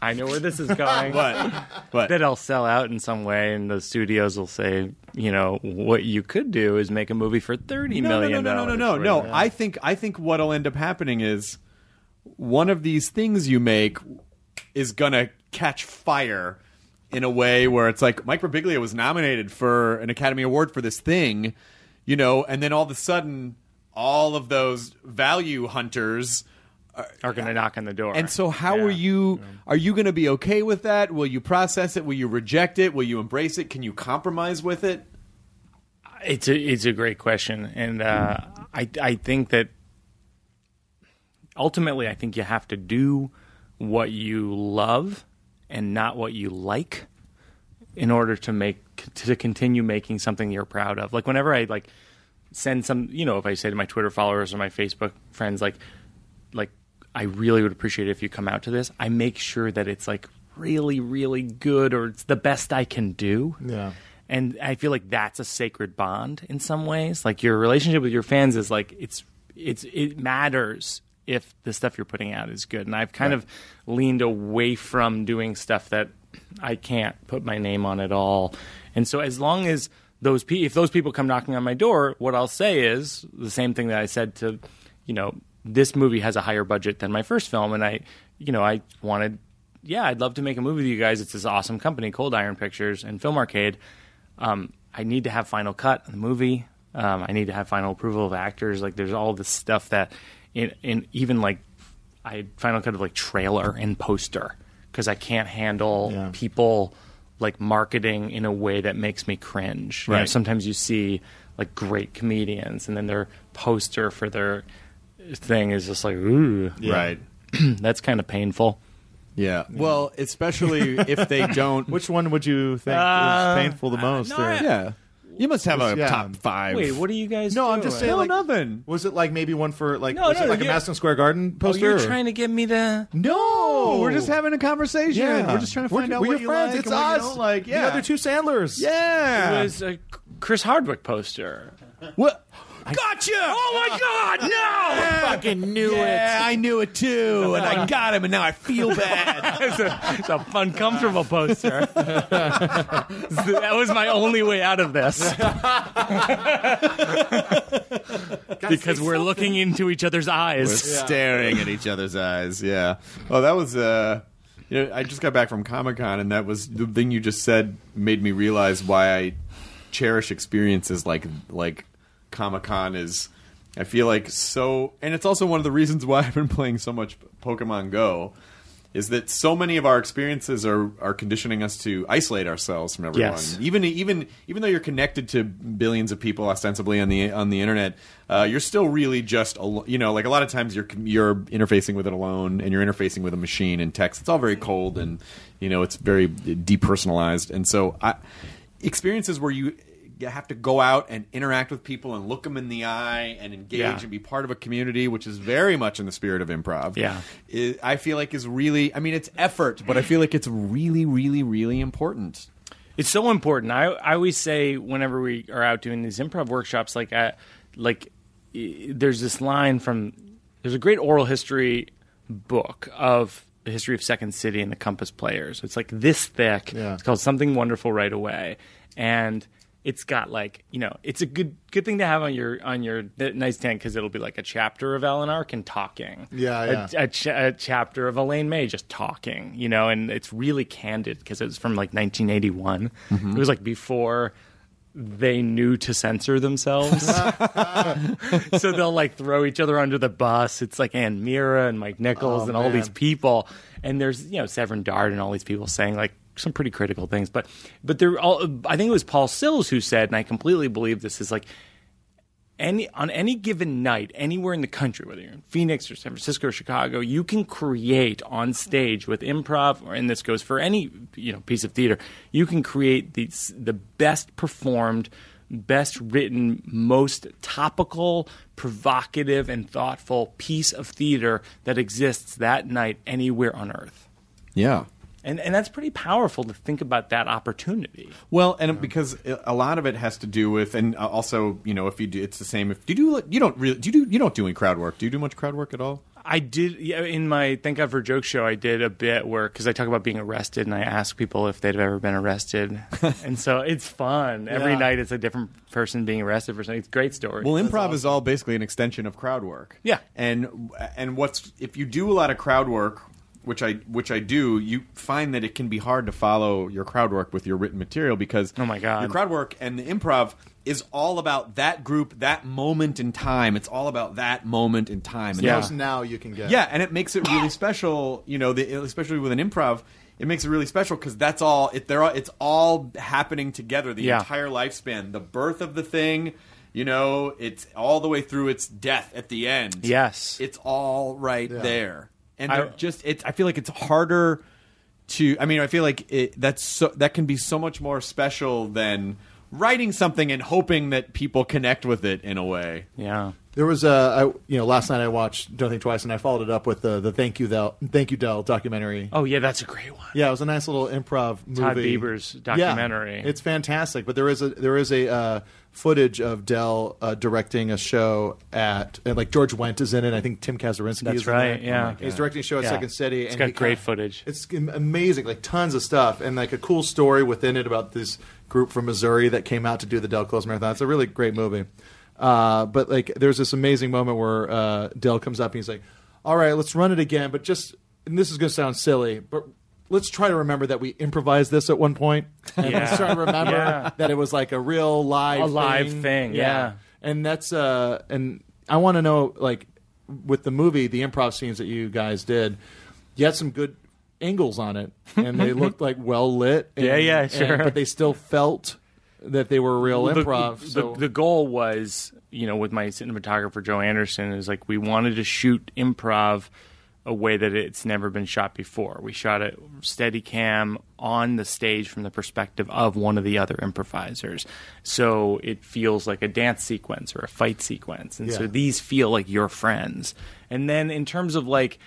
I know where this is going. What? That I'll sell out in some way, and the studios will say, what you could do is make a movie for $30 million. No. I think what'll end up happening is one of these things you make is gonna catch fire in a way where it's like Mike Birbiglia was nominated for an Academy Award for this thing, and then all of a sudden all of those value hunters are going to knock on the door. And so how are you going to be okay with that? Will you process it? Will you reject it? Will you embrace it? Can you compromise with it? It's a great question. And I think that ultimately I think you have to do what you love and not what you like in order to continue making something you're proud of. Like whenever I send some, if I say to my Twitter followers or my Facebook friends, like I really would appreciate it if you come out to this, I make sure that it's like really, really good or it's the best I can do. Yeah. And I feel like that's a sacred bond in some ways. Like your relationship with your fans is like it matters if the stuff you're putting out is good. And I've kind of leaned away from doing stuff that I can't put my name on at all. And so as long as if those people come knocking on my door, what I'll say is the same thing that I said to, this movie has a higher budget than my first film. And I wanted, I'd love to make a movie with you guys. It's this awesome company, Cold Iron Pictures and Film Arcade. I need to have final cut on the movie. I need to have final approval of actors. Like there's all this stuff that in even like I had final cut of like trailer and poster because I can't handle people like marketing in a way that makes me cringe. Right. Sometimes you see like great comedians and then their poster for their thing is just like, ooh. Right. That's kind of painful. Yeah. Well, especially if they don't. Which one would you think is painful the most? Yeah. You must have a top 5. Wait, what are you guys No, doing? I'm just saying, like, nothing. Was it like maybe one for like? No, was no, it like a yeah. Madison Square Garden Oh, poster? you're or- trying to get me to... No, We're just having a conversation. Yeah. We're just trying to find out we're what your you friends. like It's and what you us. don't like. Yeah. The other two Sandlers. Yeah. It was a Chris Hardwick poster. What? Gotcha! Oh, my God, no! Fucking knew Yeah, I knew it too, and I got him, and now I feel bad. It's a uncomfortable poster. That was my only way out of this. Because we're looking into each other's eyes. Staring at each other's eyes. Yeah. Oh, that was. I just got back from Comic-Con, and that was the thing you just said made me realize why I cherish experiences like Comic-Con is. I feel like so, and it's also one of the reasons why I've been playing so much Pokemon Go, is that so many of our experiences are conditioning us to isolate ourselves from everyone. Yes. Even though you're connected to billions of people ostensibly on the internet, you're still really just like a lot of times you're interfacing with it alone, and you're interfacing with a machine and text. It's all very cold, and it's very depersonalized, and so experiences where you have to go out and interact with people and look them in the eye and engage and be part of a community, which is very much in the spirit of improv. Yeah. I feel like is really, it's effort, but I feel like it's really, really, really important. It's so important. I always say whenever we are out doing these improv workshops, there's this line there's a great oral history book of the history of Second City and the Compass Players. It's like this thick. Yeah. It's called Something Wonderful Right Away. And it's got it's a good thing to have on your nightstand, because it'll be like a chapter of Alan Arkin talking, a chapter of Elaine May just talking, and it's really candid because it's from like 1981. It was like before they knew to censor themselves, so they'll like throw each other under the bus. It's like Ann Mira and Mike Nichols and all these people, and there's Severin Dart and all these people saying like some pretty critical things, but they're all. I think it was Paul Sills who said, and I completely believe this, is like on any given night, anywhere in the country, whether you're in Phoenix or San Francisco or Chicago, you can create on stage with improv, and this goes for any piece of theater. You can create the best performed, best written, most topical, provocative, and thoughtful piece of theater that exists that night anywhere on earth. Yeah. And that's pretty powerful to think about that opportunity. Well, and because a lot of it has to do with, and also, if you do, it's the same. If you don't do any crowd work. Do you do much crowd work at all? I did in my Thank God for a Joke show. I did a bit where, because I talk about being arrested, and I ask people if they've ever been arrested, and so it's fun. Every night it's a different person being arrested for something. It's a great story. Well, improv is all basically an extension of crowd work. Yeah, and if you do a lot of crowd work, which I do, you find that it can be hard to follow your crowd work with your written material, because oh my God, your crowd work and the improv is all about that group, that moment in time. It's all about that moment in time. And Most now you can get. Yeah, and it makes it really special. Especially with an improv, it makes it really special because that's all. It's all happening together the entire lifespan. The birth of the thing. It's all the way through its death at the end. Yes, it's all right there. And I feel like it's harder to. I feel like that can be so much more special than writing something and hoping that people connect with it in a way. Yeah. There was last night I watched Don't Think Twice, and I followed it up with the Thank You Del documentary. Oh yeah, that's a great one. Yeah, it was a nice little improv movie. Todd Bieber's documentary. Yeah, it's fantastic. But there is a footage of Del directing a show and like George Wendt is in it. I think Tim Kazurinsky That's is right, in it. yeah. He's directing a show at Second City. It's got great footage. It's amazing, like tons of stuff, and like a cool story within it about this group from Missouri that came out to do the Del Close Marathon. It's a really great movie. But like, there's this amazing moment where Del comes up and he's like, "All right, let's run it again, but and this is going to sound silly, but let's try to remember that we improvised this at one point, and let's try to remember that it was like a real live thing. Yeah. And that's and I want to know, like, with the movie, the improv scenes that you guys did, you had some good angles on it, and they looked like well lit. Sure. But they still felt that they were real improv. So the goal was, with my cinematographer Joe Anderson, is like we wanted to shoot improv a way that it's never been shot before. We shot it Steadicam on the stage from the perspective of one of the other improvisers. So it feels like a dance sequence or a fight sequence. And so these feel like your friends. And then in terms of like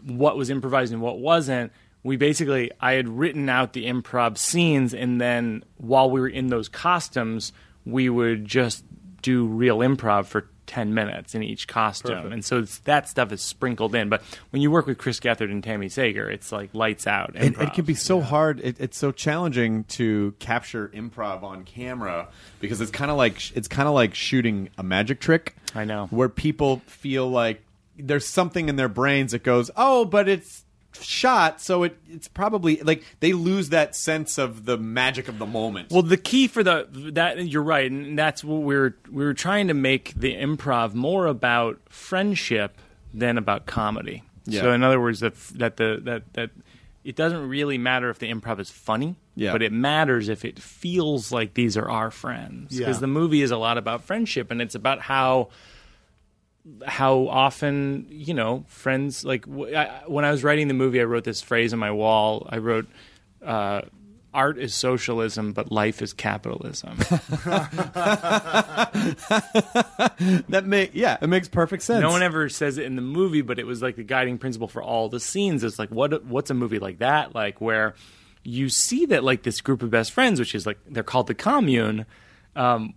what was improvised and what wasn't, I had written out the improv scenes, and then while we were in those costumes, we would just do real improv for 10 minutes in each costume. Perfect. And so that stuff is sprinkled in. But when you work with Chris Gethard and Tammy Sager, it's like lights out improv. It can be so hard. It's so challenging to capture improv on camera because it's kind of like shooting a magic trick. I know. Where people feel like there's something in their brains that goes, oh, but it's shot, so it's probably like they lose that sense of the magic of the moment. Well, the key for that you're right, and that's what we were trying to make the improv more about friendship than about comedy. Yeah. So in other words, that it doesn't really matter if the improv is funny, but it matters if it feels like these are our friends. Because the movie is a lot about friendship, and it's about how often, friends, like when I was writing the movie, I wrote this phrase on my wall. I wrote, art is socialism, but life is capitalism. It makes perfect sense. No one ever says it in the movie, but it was like the guiding principle for all the scenes. It's like, what's a movie like that? Like where you see that like this group of best friends, which is like, they're called the commune.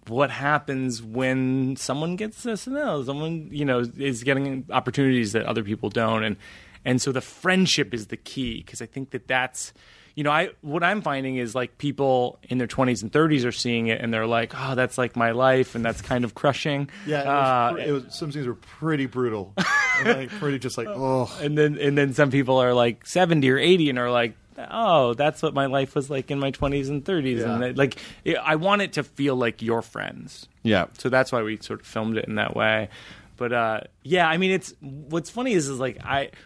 What happens when someone gets SNL? Someone, is getting opportunities that other people don't. And so the friendship is the key, because I think that's, what I'm finding is like people in their 20s and 30s are seeing it and they're like, oh, that's like my life, and that's kind of crushing. Yeah, some scenes were pretty brutal. And pretty just like, oh. And then some people are like 70 or 80 and are like, oh, that's what my life was like in my 20s and 30s. Yeah. And I want it to feel like your friends. Yeah. So that's why we sort of filmed it in that way. But I mean, it's what's funny is like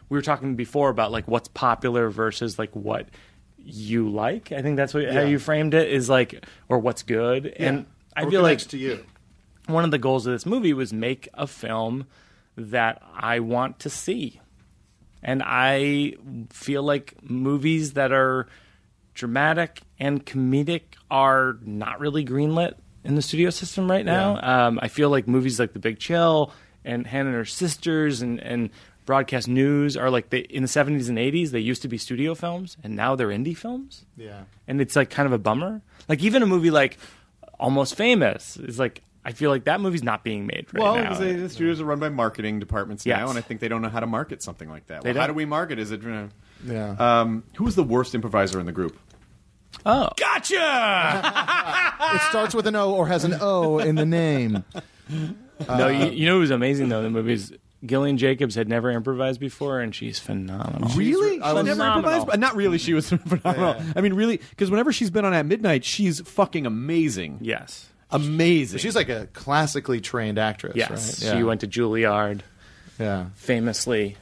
we were talking before about like what's popular versus like what you like. I think that's how you framed it, is like, or what's good. Yeah. And I feel like to you. One of the goals of this movie was make a film that I want to see. And I feel like movies that are dramatic and comedic are not really greenlit in the studio system right now. Yeah. I feel like movies like The Big Chill and Hannah and Her Sisters and broadcast news are like in the 70s and 80s, they used to be studio films, and now they're indie films. Yeah. And it's like kind of a bummer. Like even a movie like Almost Famous is like, I feel like that movie's not being made right now. Well, because the studios are run by marketing departments now, and I think they don't know how to market something like that. Well, how do we market? Is it... who was the worst improviser in the group? Oh. Gotcha! It starts with an O or has an O in the name. No, you know who was amazing, though, in the movies? Gillian Jacobs had never improvised before, and she's phenomenal. Really? I was never improvised? Not really. She was phenomenal. Yeah. I mean, really, because whenever she's been on At Midnight, she's fucking amazing. Yes. Amazing. She's like a classically trained actress, yes. right? She went to Juilliard. Yeah. Famously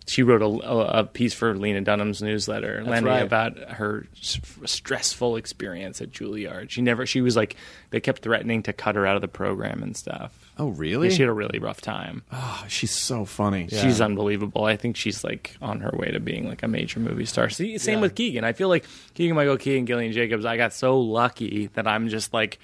she wrote a piece for Lena Dunham's newsletter, Lenny, about her stressful experience at Juilliard. She was like, they kept threatening to cut her out of the program and stuff. Oh, really? Yeah, she had a really rough time. Oh, she's so funny. Yeah. She's unbelievable. I think she's like on her way to being like a major movie star. Same with Keegan. I feel like Keegan-Michael Key and Gillian Jacobs, I got so lucky that I'm just like,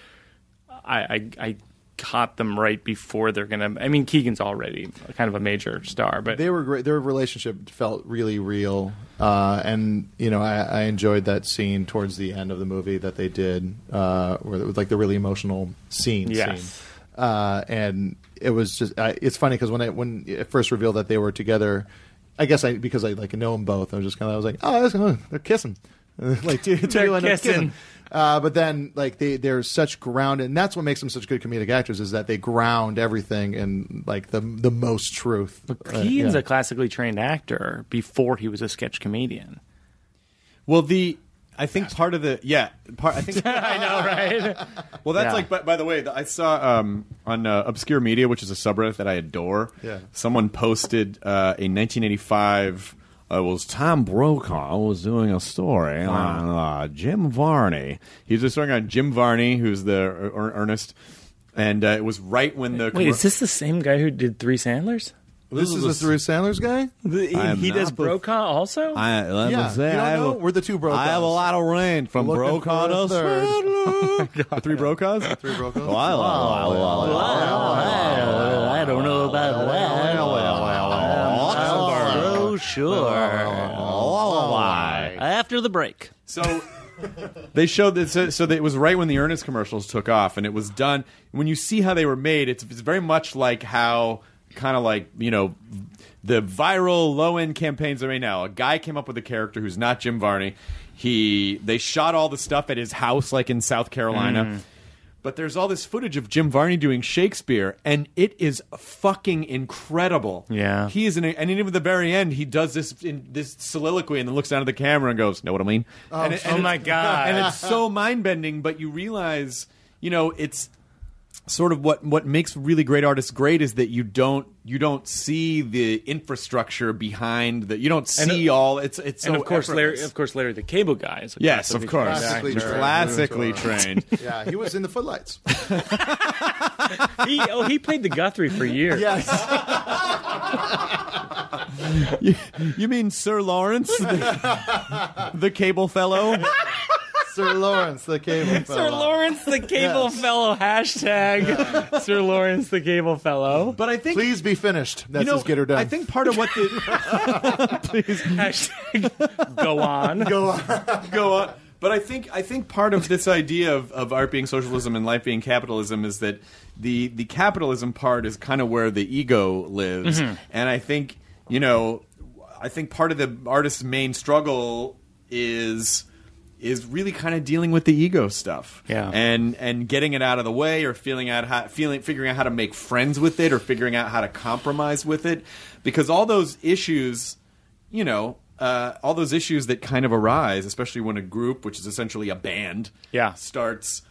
I caught them right before they're gonna. I mean, Keegan's already kind of a major star, but they were great. Their relationship felt really real, and I enjoyed that scene towards the end of the movie that they did, where it was like the really emotional scene. Yes. And it was just. It's funny because when it first revealed that they were together, I guess because I like know them both, I was like, oh, they're kissing, like they're kissing. But then, like they're such grounded, and that's what makes them such good comedic actors, is that they ground everything in like the most truth. But Keegan's a classically trained actor before he was a sketch comedian. Well, I think part of the I think I know, right? Well, that's like. By the way, I saw on Obscure Media, which is a subreddit that I adore. Yeah. Someone posted a 1985. It was Tom Brokaw was doing a story on Jim Varney. He was story on Jim Varney, who's the Ernest, and it was right when the... Wait, is this the same guy who did Three Sandlers? This is the Drew Sandler's guy? He does Brokaw also? Let Yeah. me say, You don't know? We're the two Brokaws. I have a lot of rain from Looking Brokaw for a to third. Sandler. The three Brokaws? Three Brokaws? I don't know about that. Oh, sure. After the break. So they showed this. So that it was right when the Ernest commercials took off, and it was done. When you see how they were made, it's very much like how kind of like the viral low end campaigns are made now. A guy came up with a character who's not Jim Varney. They shot all the stuff at his house, like in South Carolina. But there's all this footage of Jim Varney doing Shakespeare, and it is fucking incredible. Yeah. He is, and even at the very end, he does this soliloquy and then looks down at the camera and goes, "Know what I mean?" Oh my God. And it's so mind-bending, but you realize, it's sort of what makes really great artists great is that you don't see the infrastructure behind you don't see all it's so And of course, effortless. Larry the Cable Guy. Is Yes, of course. Classically trained. Yeah, he was in the Footlights. He played the Guthrie for years. Yes. You mean Sir Lawrence, the cable fellow? Sir Lawrence, the cable fellow. Sir Lawrence the Cable Fellow. # Sir Lawrence the Cable Fellow. But I think Please be finished. That's his get her done. I think part of what the please # Go on. Go on. go on. But I think part of this idea of art being socialism and life being capitalism is that the capitalism part is kind of where the ego lives, and I think part of the artist's main struggle is really kind of dealing with the ego stuff, and getting it out of the way, or figuring out how to make friends with it, or figuring out how to compromise with it, because all those issues, all those issues that kind of arise, especially when a group, which is essentially a band, starts,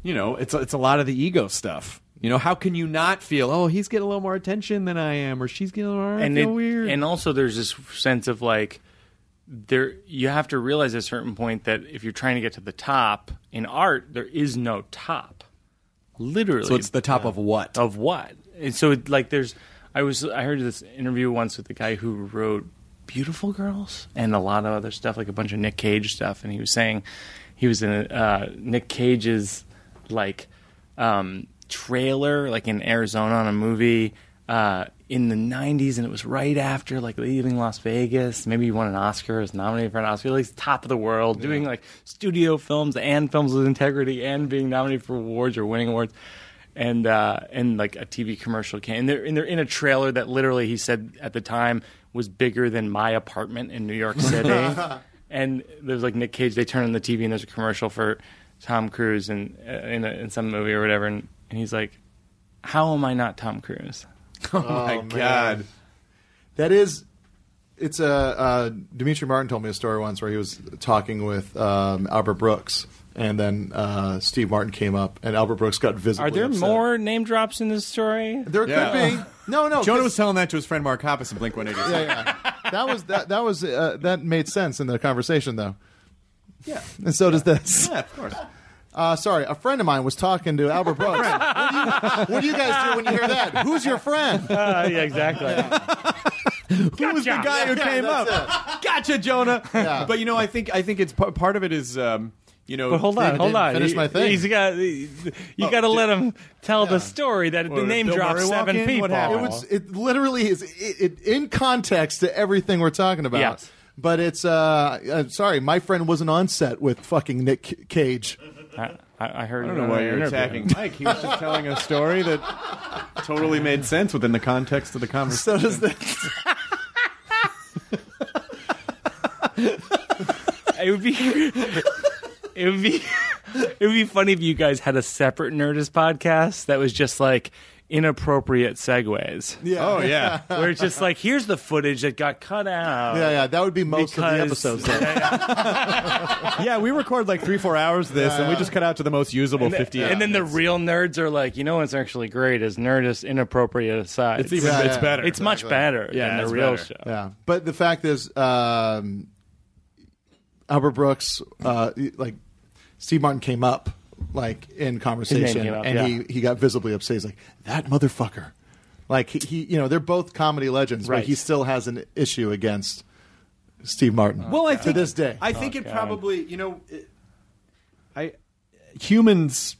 it's a lot of the ego stuff. How can you not feel, oh, he's getting a little more attention than I am, or she's getting a little more weird? And also there's this sense of like, you have to realize at a certain point that if you're trying to get to the top in art, there is no top. Literally. So it's the top of what? Of what? And so like I heard this interview once with the guy who wrote Beautiful Girls and a lot of other stuff, like a bunch of Nick Cage stuff, and he was saying he was in Nick Cage's like trailer, like in Arizona on a movie in the 90s, and it was right after like Leaving Las Vegas. Maybe he won an Oscar, was nominated for an Oscar. Like, he's top of the world, doing like studio films and films with integrity, and being nominated for awards or winning awards. And like a TV commercial came, and they're in a trailer that literally, he said at the time, was bigger than my apartment in New York City. And there's like Nick Cage, they turn on the TV and there's a commercial for Tom Cruise in some movie or whatever, and he's like, "How am I not Tom Cruise?" Oh my God. That is, it's Dimitri Martin told me a story once where he was talking with Albert Brooks, and then Steve Martin came up, and Albert Brooks got visibly Are there upset. more name drops in this story? There could be. No. Jonah was telling that to his friend Mark Hoppus in Blink-182. Yeah. That made sense in the conversation, though. Yeah. And so does this. Yeah, of course. Sorry, a friend of mine was talking to Albert Brooks. What do you guys do when you hear that? Who's your friend? Yeah, exactly. Who was the guy who came up? Gotcha, Jonah. Yeah. But I think it's part of it is But hold on. finish my thing. You got to let him tell the story that the name Bill drops Murray walk 7 in? people. What happened? It literally is in context to everything we're talking about. Yes. But it's sorry, my friend wasn't on set with fucking Nick Cage. I heard. I don't know why you're attacking Mike. He was just telling a story that totally made sense within the context of the conversation. So does this. It would be funny if you guys had a separate Nerdist podcast that was just like inappropriate segues. Yeah. Oh yeah. Where it's just like, here's the footage that got cut out. Yeah, that would be most of the episodes. Though. Yeah, we record like 3-4 hours of this, and we just cut out to the most usable 50. And then the real nerds are like, what's actually great is Nerdist inappropriate aside. it's better. It's much better than it's the real better. show. Yeah, but the fact is, Albert Brooks, like Steve Martin came up like in conversation, came up, and he got visibly upset. He's like, "That motherfucker Like he they're both comedy legends, Right. but he still has an issue against Steve Martin. Well, I to think this day. I think it God. probably humans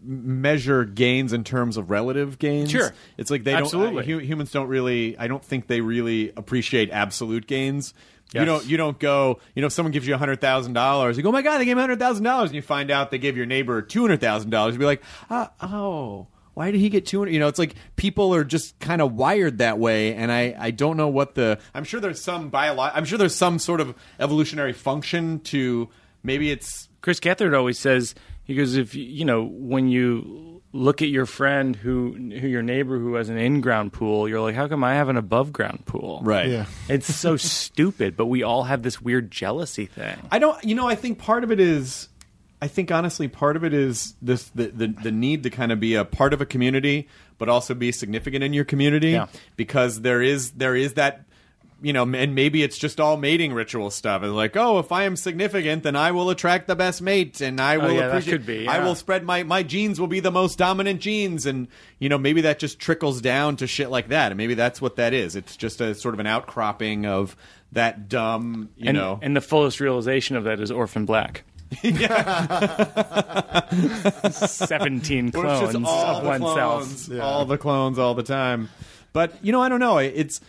measure gains in terms of relative gains. Sure. It's like they Absolutely. don't. Humans don't really. I don't think they really appreciate absolute gains. Yes. You don't go. If someone gives you $100,000, you go, "Oh my God, they gave me $100,000," and you find out they gave your neighbor $200,000. You'd be like, "Oh, why did he get 200?" It's like people are just kind of wired that way, and I don't know what the. I'm sure there's some I'm sure there's some sort of evolutionary function to. Maybe it's. Chris Gethard always says, he goes, if when you look at your friend who your neighbor who has an in-ground pool, you're like, how come I have an above-ground pool? Right. Yeah. It's so stupid, but we all have this weird jealousy thing. I don't. I think part of it is. I think honestly, part of it is this the need to kind of be a part of a community, but also be significant in your community. Yeah. Because there is that. And maybe it's just all mating ritual stuff. It's like, oh, if I am significant, then I will attract the best mate, and I will that appreciate. could be, yeah. I will spread my genes will be the most dominant genes, and maybe that just trickles down to shit like that, and maybe that's what that is. It's just a sort of an outcropping of that dumb, And the fullest realization of that is Orphan Black. 17 Well, it's clones just all of the oneself. clones, all the clones all the time. But I don't know. It's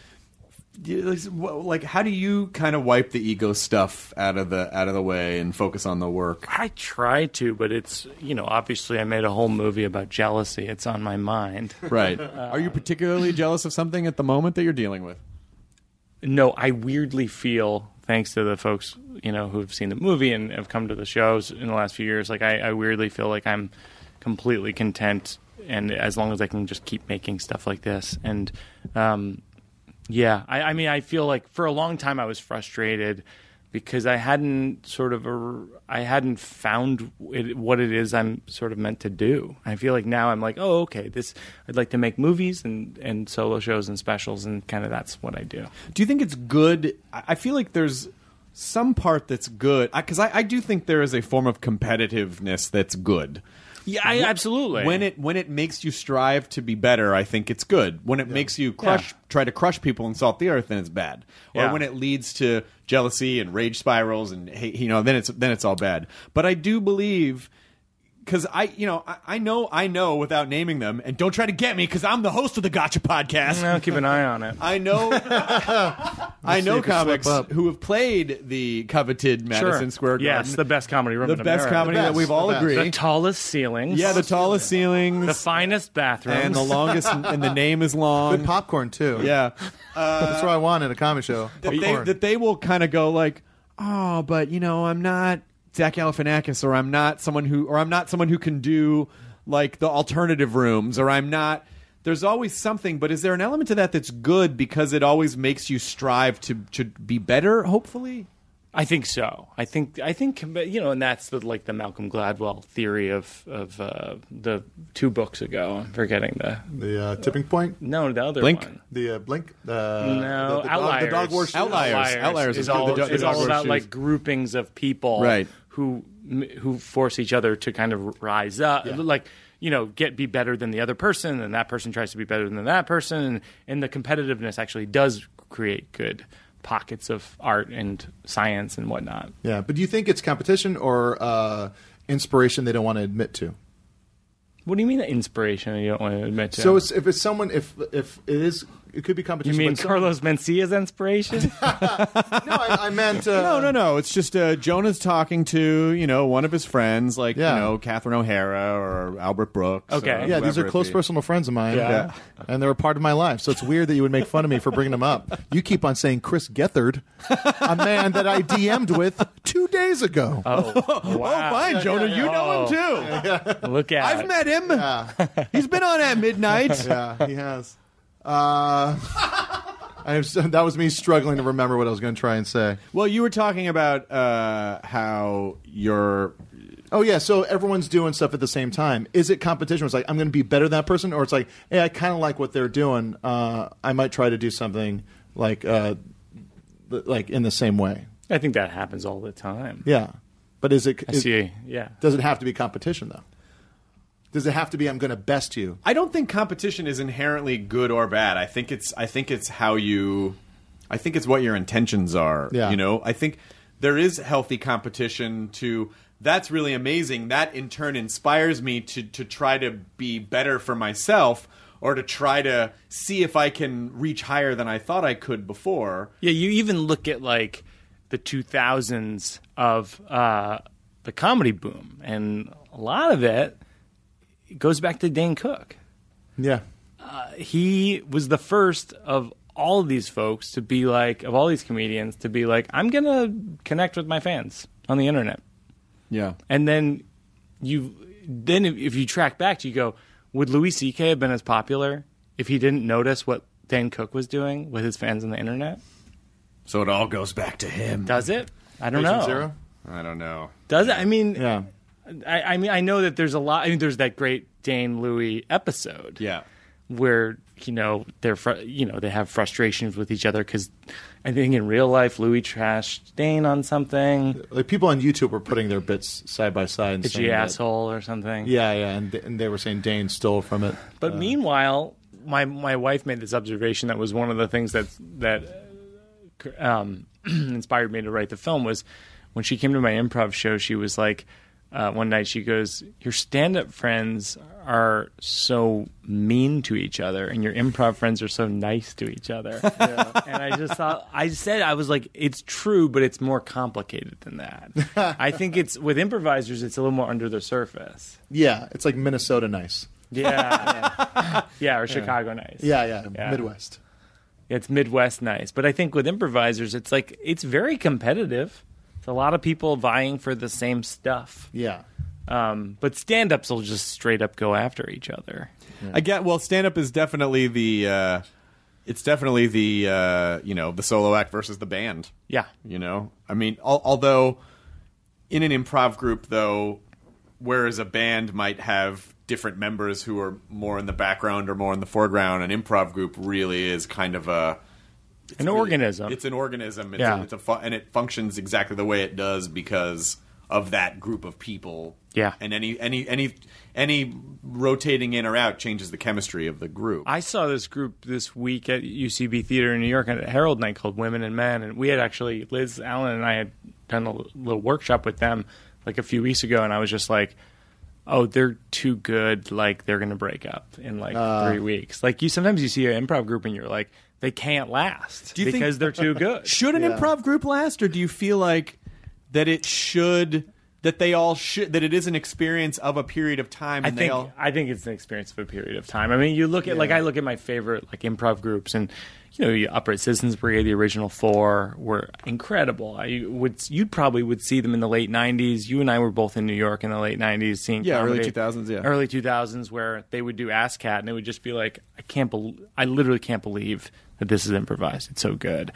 like, how do you kind of wipe the ego stuff out of the way and focus on the work? I try to, but it's obviously I made a whole movie about jealousy. It's on my mind. Right. Are you particularly jealous of something at the moment that you're dealing with? No, I weirdly feel, thanks to the folks who've seen the movie and have come to the shows in the last few years, like I weirdly feel like I'm completely content, and as long as I can just keep making stuff like this, and yeah, I mean, I feel like for a long time I was frustrated because I hadn't found what it is I'm sort of meant to do. I feel like now I'm like, oh, okay, I'd like to make movies and solo shows and specials, and kind of that's what I do. Do you think it's good? I feel like there's some part that's good, because I do think there is a form of competitiveness that's good. Yeah, absolutely. When it makes you strive to be better, I think it's good. When it makes you try to crush people and salt the earth, then it's bad. Or when it leads to jealousy and rage spirals and hate, then it's all bad. But I do believe, because I know without naming them, and don't try to get me because I'm the host of the Gotcha Podcast. I'll keep an eye on it. I know comics who have played the coveted Madison Square Garden. Yes, the best comedy room in the best America. comedy that we've all agreed. The tallest ceilings. Yeah, the tallest ceilings. The finest bathrooms. And the longest, and the name is long. Good popcorn too. Yeah. That's what I want at a comedy show. That they will kind of go like, oh, but I'm not Zach Galifianakis, or I'm not someone who can do like the alternative rooms, or I'm not. There's always something, but is there an element to that that's good because it always makes you strive to be better? Hopefully. I think so. I think, and that's the Malcolm Gladwell theory of the 2 books ago. I'm forgetting The tipping point. the other Blink? one. The Blink. No, the Outliers. The dog wars. Outliers is is all, good. is The dog all wars about shoes. like groupings of people, Right. who force each other to kind of rise up, be better than the other person, and that person tries to be better than that person, and the competitiveness actually does create good pockets of art and science and whatnot. Yeah, but do you think it's competition or inspiration they don't want to admit to? What do you mean, the inspiration you don't want to admit to? So if it's someone, if it is, it could be competition. you mean but someone- Carlos Mencia's inspiration? No, I meant No. It's just Jonah's talking to one of his friends, like Catherine O'Hara or Albert Brooks. Okay. or Yeah, these whoever are it close be. personal friends of mine. Yeah. And they're a part of my life. So it's weird that you would make fun of me for bringing them up. You keep on saying Chris Gethard, a man that I DM'd with 2 days ago. Wow. Oh, fine, Jonah. You know him too. Look at I've met him. Yeah, He's been on at midnight. yeah, he has. That was me struggling to remember what I was going to try and say. Well, you were talking about how you're. Oh, yeah, so everyone's doing stuff at the same time. Is it competition? It's like, I'm going to be better than that person? Or it's like, hey, I kind of like what they're doing. I might try to do something like in the same way. I think that happens all the time. Yeah. But is it? I see. Yeah. Does it have to be competition, though? Does it have to be I'm going to best you? I don't think competition is inherently good or bad. I think it's how you. I think it's what your intentions are. Yeah. You know, I think there is healthy competition to. That's really amazing. That in turn inspires me to try to be better for myself, or to try to see if I can reach higher than I thought I could before. Yeah, you even look at like the 2000s of the comedy boom, and a lot of it goes back to Dane Cook. Yeah. He was the first of all of these folks to be like, of all these comedians, to be like, I'm going to connect with my fans on the internet. Yeah. And then if you track back, you go, would Louis C.K. have been as popular if he didn't notice what Dan Cook was doing with his fans on the internet? So it all goes back to him. Does it? I don't Patient know. Zero? I don't know. Does it? I mean, Yeah. I mean, I know that there's a lot. I mean, there's that great Dane Louis episode. Yeah. Where they have frustrations with each other because I think in real life Louis trashed Dane on something. Like people on YouTube were putting their bits side by side and saying Itchy that- asshole or something. Yeah, and they were saying Dane stole from it. But meanwhile, my wife made this observation that was one of the things that inspired me to write the film was when she came to my improv show. She was like, one night she goes, "Your stand-up friends are so mean to each other, and your improv friends are so nice to each other." Yeah. And I just thought, I was like, it's true, but it's more complicated than that. I think it's with improvisers, it's a little more under the surface. Yeah, it's like Minnesota nice. Yeah, yeah, or Chicago nice. Yeah, Yeah. Midwest. It's Midwest nice. But I think with improvisers, it's like, it's very competitive. It's a lot of people vying for the same stuff. Yeah. But stand-ups will just straight up go after each other. I get. Well, stand-up is definitely the. It's definitely the the solo act versus the band. Yeah. You know, I mean, although in an improv group, though, whereas a band might have different members who are more in the background or more in the foreground, an improv group really is kind of an organism. It's an organism. It's Yeah. and it functions exactly the way it does because of that group of people. Yeah. And any rotating in or out changes the chemistry of the group. I saw this group this week at UCB Theater in New York at a Herald night called Women and Men, and we had actually, Liz Allen and I had done a little workshop with them like a few weeks ago, and I was just like, oh, they're too good, like they're going to break up in like 3 weeks. Like sometimes you see an improv group and you're like, they can't last Do you think- because they're too good. Should an improv group last, or do you feel like that it should, that they all should, that it is an experience of a period of time? I And think it's an experience of a period of time. I mean, you look at I look at my favorite like improv groups, and Upright Citizens Brigade, the original four, were incredible. You'd probably would see them in the late '90s. You and I were both in New York in the late '90s, seeing early comedy. 2000s, yeah. Early 2000s, where they would do ASCAT, and it would just be like, I literally can't believe that this is improvised. It's so good.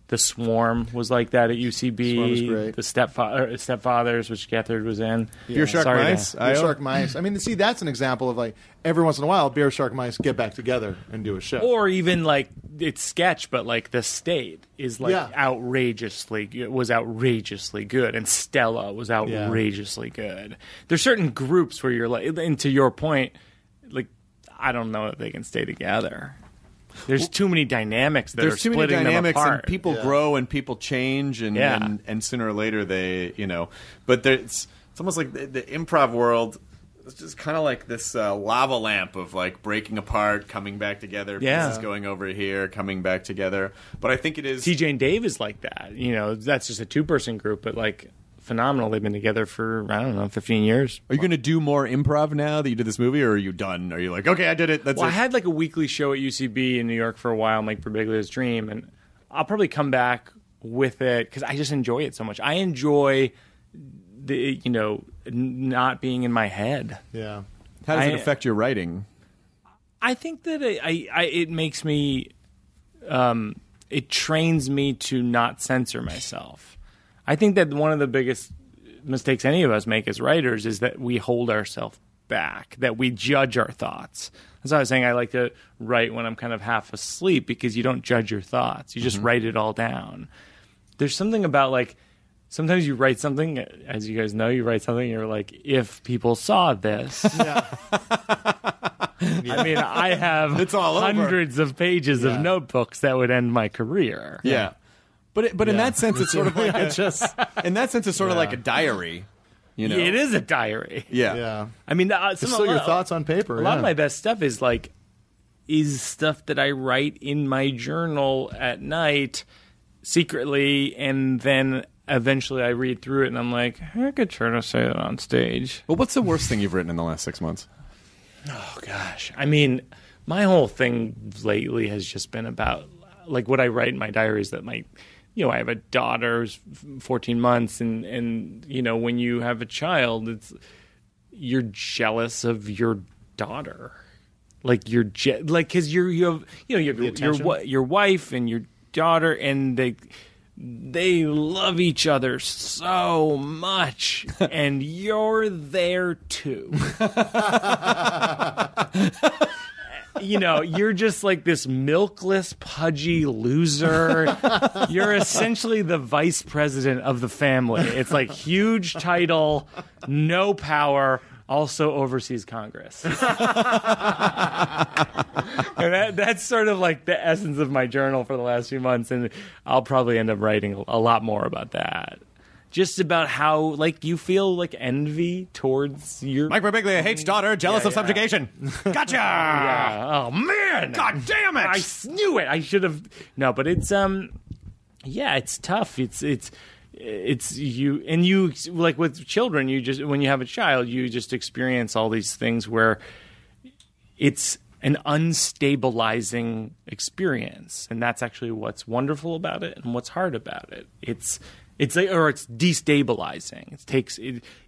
The Swarm was like that at UCB. Swarm was great. The Stepfathers, which Gethard was in. Beer Shark Sorry to- Mice. Beer Shark Mice. I mean, see, that's an example of like every once in a while, Beer Shark Mice get back together and do a show. Or even like it's sketch, but like the State is like Yeah. outrageously good, and Stella was outrageously good. There's certain groups where you're like, and to your point, like I don't know if they can stay together. There's too many dynamics that are There's too many splitting dynamics, them apart. and people grow and people change, and, Yeah. and sooner or later they, But it's almost like the improv world. It's just kind of like this lava lamp of like breaking apart, coming back together, Yeah. pieces going over here, coming back together. But I think it is. TJ and Dave is like that. That's just a 2-person group, but like phenomenal. They've been together for, I don't know, 15 years. Are you going to do more improv now that you did this movie, or are you done? Are you like, okay, I did it. That's Well, it. I had like a weekly show at UCB in New York for a while, Mike Birbiglia's Dream, and I'll probably come back with it because I just enjoy it so much. I enjoy the not being in my head. Yeah. How does it I- affect your writing? I think that it makes me, it trains me to not censor myself. I think that one of the biggest mistakes any of us make as writers is that we hold ourselves back, that we judge our thoughts. That's why I was saying I like to write when I'm kind of half asleep, because you don't judge your thoughts. You just write it all down. There's something about like sometimes you write something, as you guys know, you write something, and you're like, if people saw this. I mean, I have It's all over. hundreds of pages of notebooks that would end my career. Yeah. But in that sense, it's sort of like in that sense, it's sort of like a diary. You know, It is a diary. Yeah. Yeah. I mean, It's still your thoughts on paper. A lot of my best stuff is stuff that I write in my journal at night secretly, and then eventually I read through it and I'm like, I could try to say that on stage. Well, what's the worst thing you've written in the last 6 months? Oh gosh. I mean, my whole thing lately has just been about like what I write in my diaries that I have a daughter who's 14 months and when you have a child, you're jealous of your daughter. Like because you have your wife and your daughter, and they love each other so much, and you're there too. You're just like this milkless, pudgy loser. You're essentially the vice president of the family. It's like huge title, no power, also oversees Congress. And that's sort of like the essence of my journal for the last few months, and I'll probably end up writing a lot more about that. Just about how, you feel, envy towards your... Mike Birbiglia hates daughter, jealous of subjugation. Gotcha! Yeah. Oh, man! God damn it! I knew it! I should have... No, but it's, it's tough. It's you... And you, with children, when you have a child, you just experience all these things where it's an unstabilizing experience. And that's actually what's wonderful about it and what's hard about it. It's destabilizing.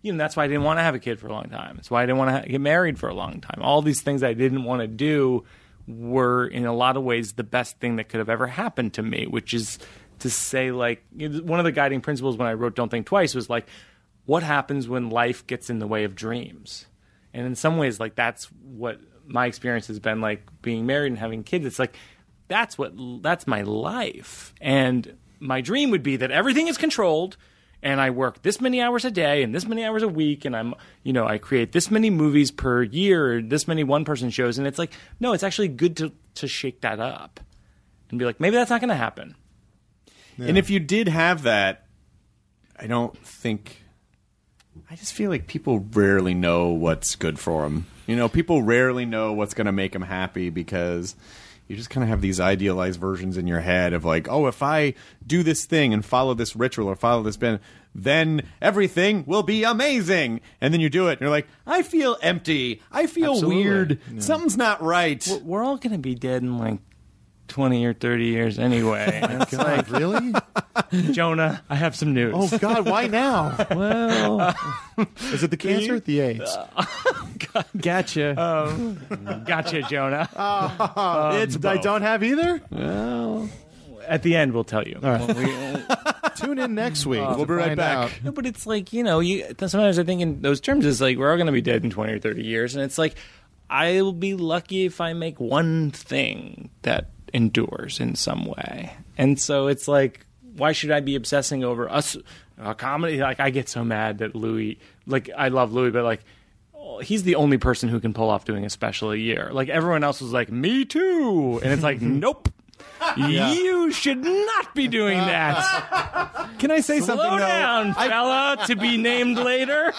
That's why I didn't want to have a kid for a long time. That's why I didn't want to get married for a long time. All these things I didn't want to do were, in a lot of ways, the best thing that could have ever happened to me, which is to say, one of the guiding principles when I wrote Don't Think Twice was, what happens when life gets in the way of dreams? And in some ways, that's what my experience has been like being married and having kids. It's that's my life. And my dream would be that everything is controlled, and I work this many hours a day and this many hours a week, and I create this many movies per year, this many one-person shows, and it's no, it's actually good to shake that up and be like, maybe that's not going to happen. Yeah. And if you did have that, I just feel like people rarely know what's good for them. People rarely know what's going to make them happy because you just kind of have these idealized versions in your head of if I do this thing and follow this ritual or follow this band, then everything will be amazing. And then you do it and you're like, I feel empty. I feel Absolutely. weird. Yeah. Something's not right. We're all going to be dead in 20 or 30 years anyway. And it's God, really? Jonah, I have some news. Oh, God, why now? Well, Is it the cancer? The AIDS? Gotcha. gotcha, Jonah. I don't have either? Well, at the end, we'll tell you. All right. Tune in next week. We'll be right back. No, but it's sometimes I think in those terms, it's we're all going to be dead in 20 or 30 years. And it's I'll be lucky if I make one thing that endures in some way. And so it's why should I be obsessing over a comedy? I get so mad that Louis, I love Louis, but he's the only person who can pull off doing a special a year. Everyone else was me too. And it's nope. Yeah. You should not be doing that. Can I say something? Slow down, fella, to be named later.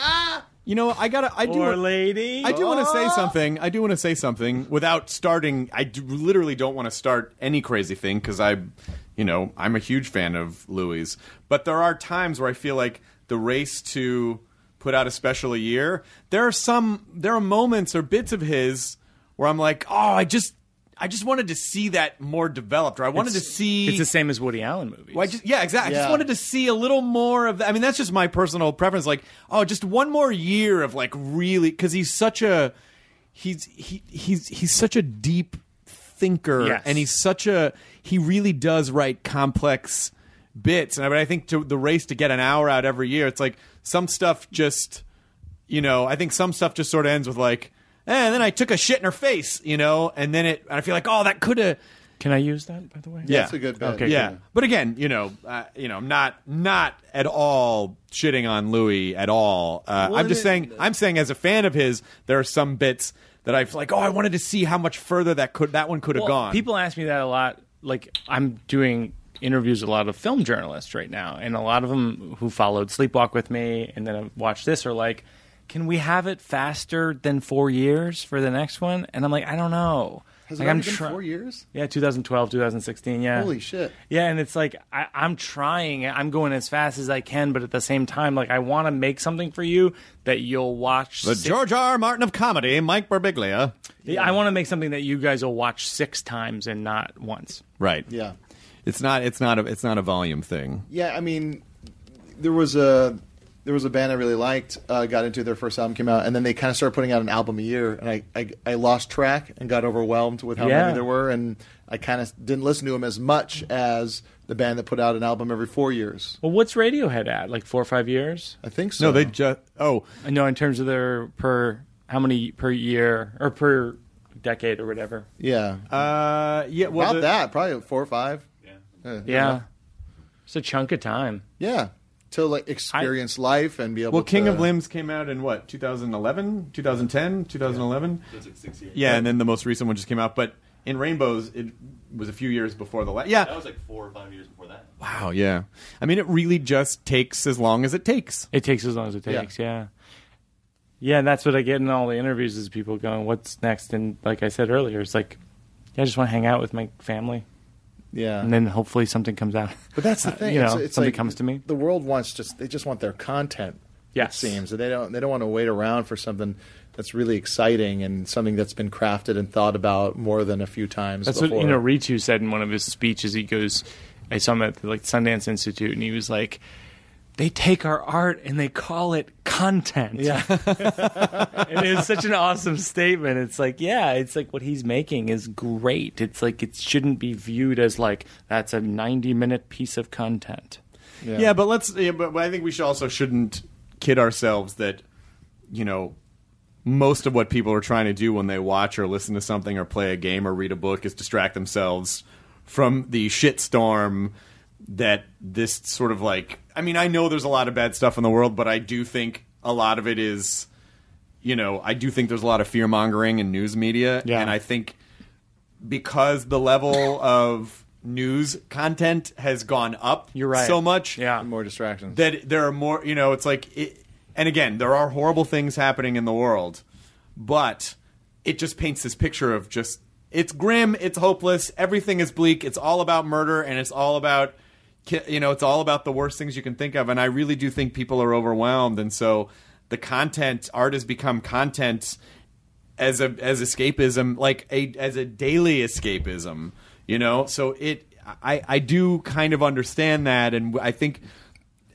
Or lady. I do want to say something. I do want to say something without starting. Literally don't want to start any crazy thing because I'm a huge fan of Louis. But there are times where I feel like the race to put out a special a year, there are moments or bits of his where I'm like, oh, I just wanted to see that more developed, or I wanted to see... It's the same as Woody Allen movies. Well, exactly. I just wanted to see a little more of that. I mean, that's just my personal preference. Just one more year of really... Because he's such a... He's such a deep thinker, yes. And he really does write complex bits. And I think the race to get an hour out every year, it's some stuff just... I think some stuff just sort of ends with and then I took a shit in her face, and then I feel oh, that could have, Can I use that, by the way? Yeah, it's a good bit. Okay, Yeah, cool. but again, I'm not at all shitting on Louis at all. I'm just saying, as a fan of his, there are some bits that I've like, I wanted to see how much further that one could have gone. People ask me that a lot. Like, I'm doing interviews with a lot of film journalists right now, and a lot of them who followed Sleepwalk with me and then have watched this are like, can we have it faster than 4 years for the next one? And I'm like, I don't know. Has like, it already been 4 years? Yeah, 2012, 2016, yeah. Holy shit. Yeah, and it's like, I'm trying. I'm going as fast as I can, but at the same time, like, I want to make something for you that you'll watch. The George R. Martin of comedy, Mike Birbiglia. Yeah. I want to make something that you guys will watch 6 times and not once. Right. Yeah. It's not a volume thing. Yeah, I mean, there was a band I really liked, got into. Their first album came out, and then they kind of started putting out an album a year, and I lost track and got overwhelmed with how many there were, and I kind of didn't listen to them as much as the band that put out an album every 4 years. Well, what's Radiohead at? Like 4 or 5 years? I think so. No, they just No, in terms of their how many per year or per decade or whatever. Yeah. yeah. Well, About that, probably 4 or 5. Yeah. It's a chunk of time. Yeah. To like experience life and be able to... Well, King of Limbs came out in what, 2011, 2010, 2011? That's like 6 years. Yeah, and then the most recent one just came out. But in Rainbows, it was a few years before the last. Yeah. That was like 4 or 5 years before that. Wow, yeah. I mean, it really just takes as long as it takes. It takes as long as it takes, yeah. Yeah, and that's what I get in all the interviews is people going, what's next? And like I said earlier, it's like, I just want to hang out with my family. Yeah. And then hopefully something comes out. But that's the thing. It's something like comes to me. The world they just want their content. Yes. It seems. They don't want to wait around for something that's really exciting and something that's been crafted and thought about more than a few times That's before. what Ritu said in one of his speeches. He goes, I saw him at the Sundance Institute, and he was like, they take our art and they call it content. Yeah. And it was such an awesome statement. It's like, yeah, it's like what he's making is great. It's like it shouldn't be viewed as like that's a 90-minute piece of content. Yeah, but but I think we shouldn't kid ourselves that, most of what people are trying to do when they watch or listen to something or play a game or read a book is distract themselves from the shitstorm that this sort of like... I mean, I know there's a lot of bad stuff in the world, but I do think a lot of it is, I do think there's a lot of fear-mongering in news media. Yeah. And I think because the level of news content has gone up You're right. so much... Yeah. More distractions. That there are more, it's like... and again, there are horrible things happening in the world, but it just paints this picture of just... It's grim, it's hopeless, everything is bleak, it's all about murder, and it's all about... it's all about the worst things you can think of, and I really do think people are overwhelmed, and so the art has become content as escapism, as a daily escapism, So I do kind of understand that, and I think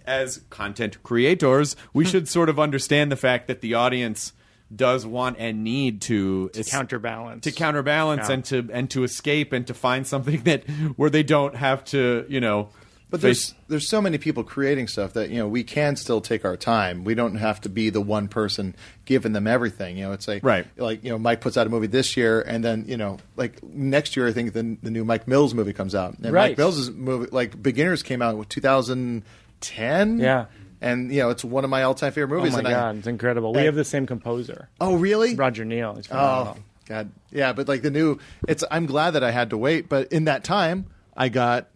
as content creators, we should sort of understand the fact that the audience does want and need to counterbalance, yeah. and to escape and to find something where they don't have to, But there's so many people creating stuff that we can still take our time. We don't have to be the one person giving them everything. It's like right. Mike puts out a movie this year, and then next year I think the new Mike Mills movie comes out. And right. Mike Mills' movie Beginners came out in 2010. Yeah. And it's one of my all-time favorite movies. Oh my God, it's incredible. We have the same composer. Oh really? Roger Neal. He's phenomenal. Oh God, yeah. But the new, I'm glad that I had to wait. But in that time, I got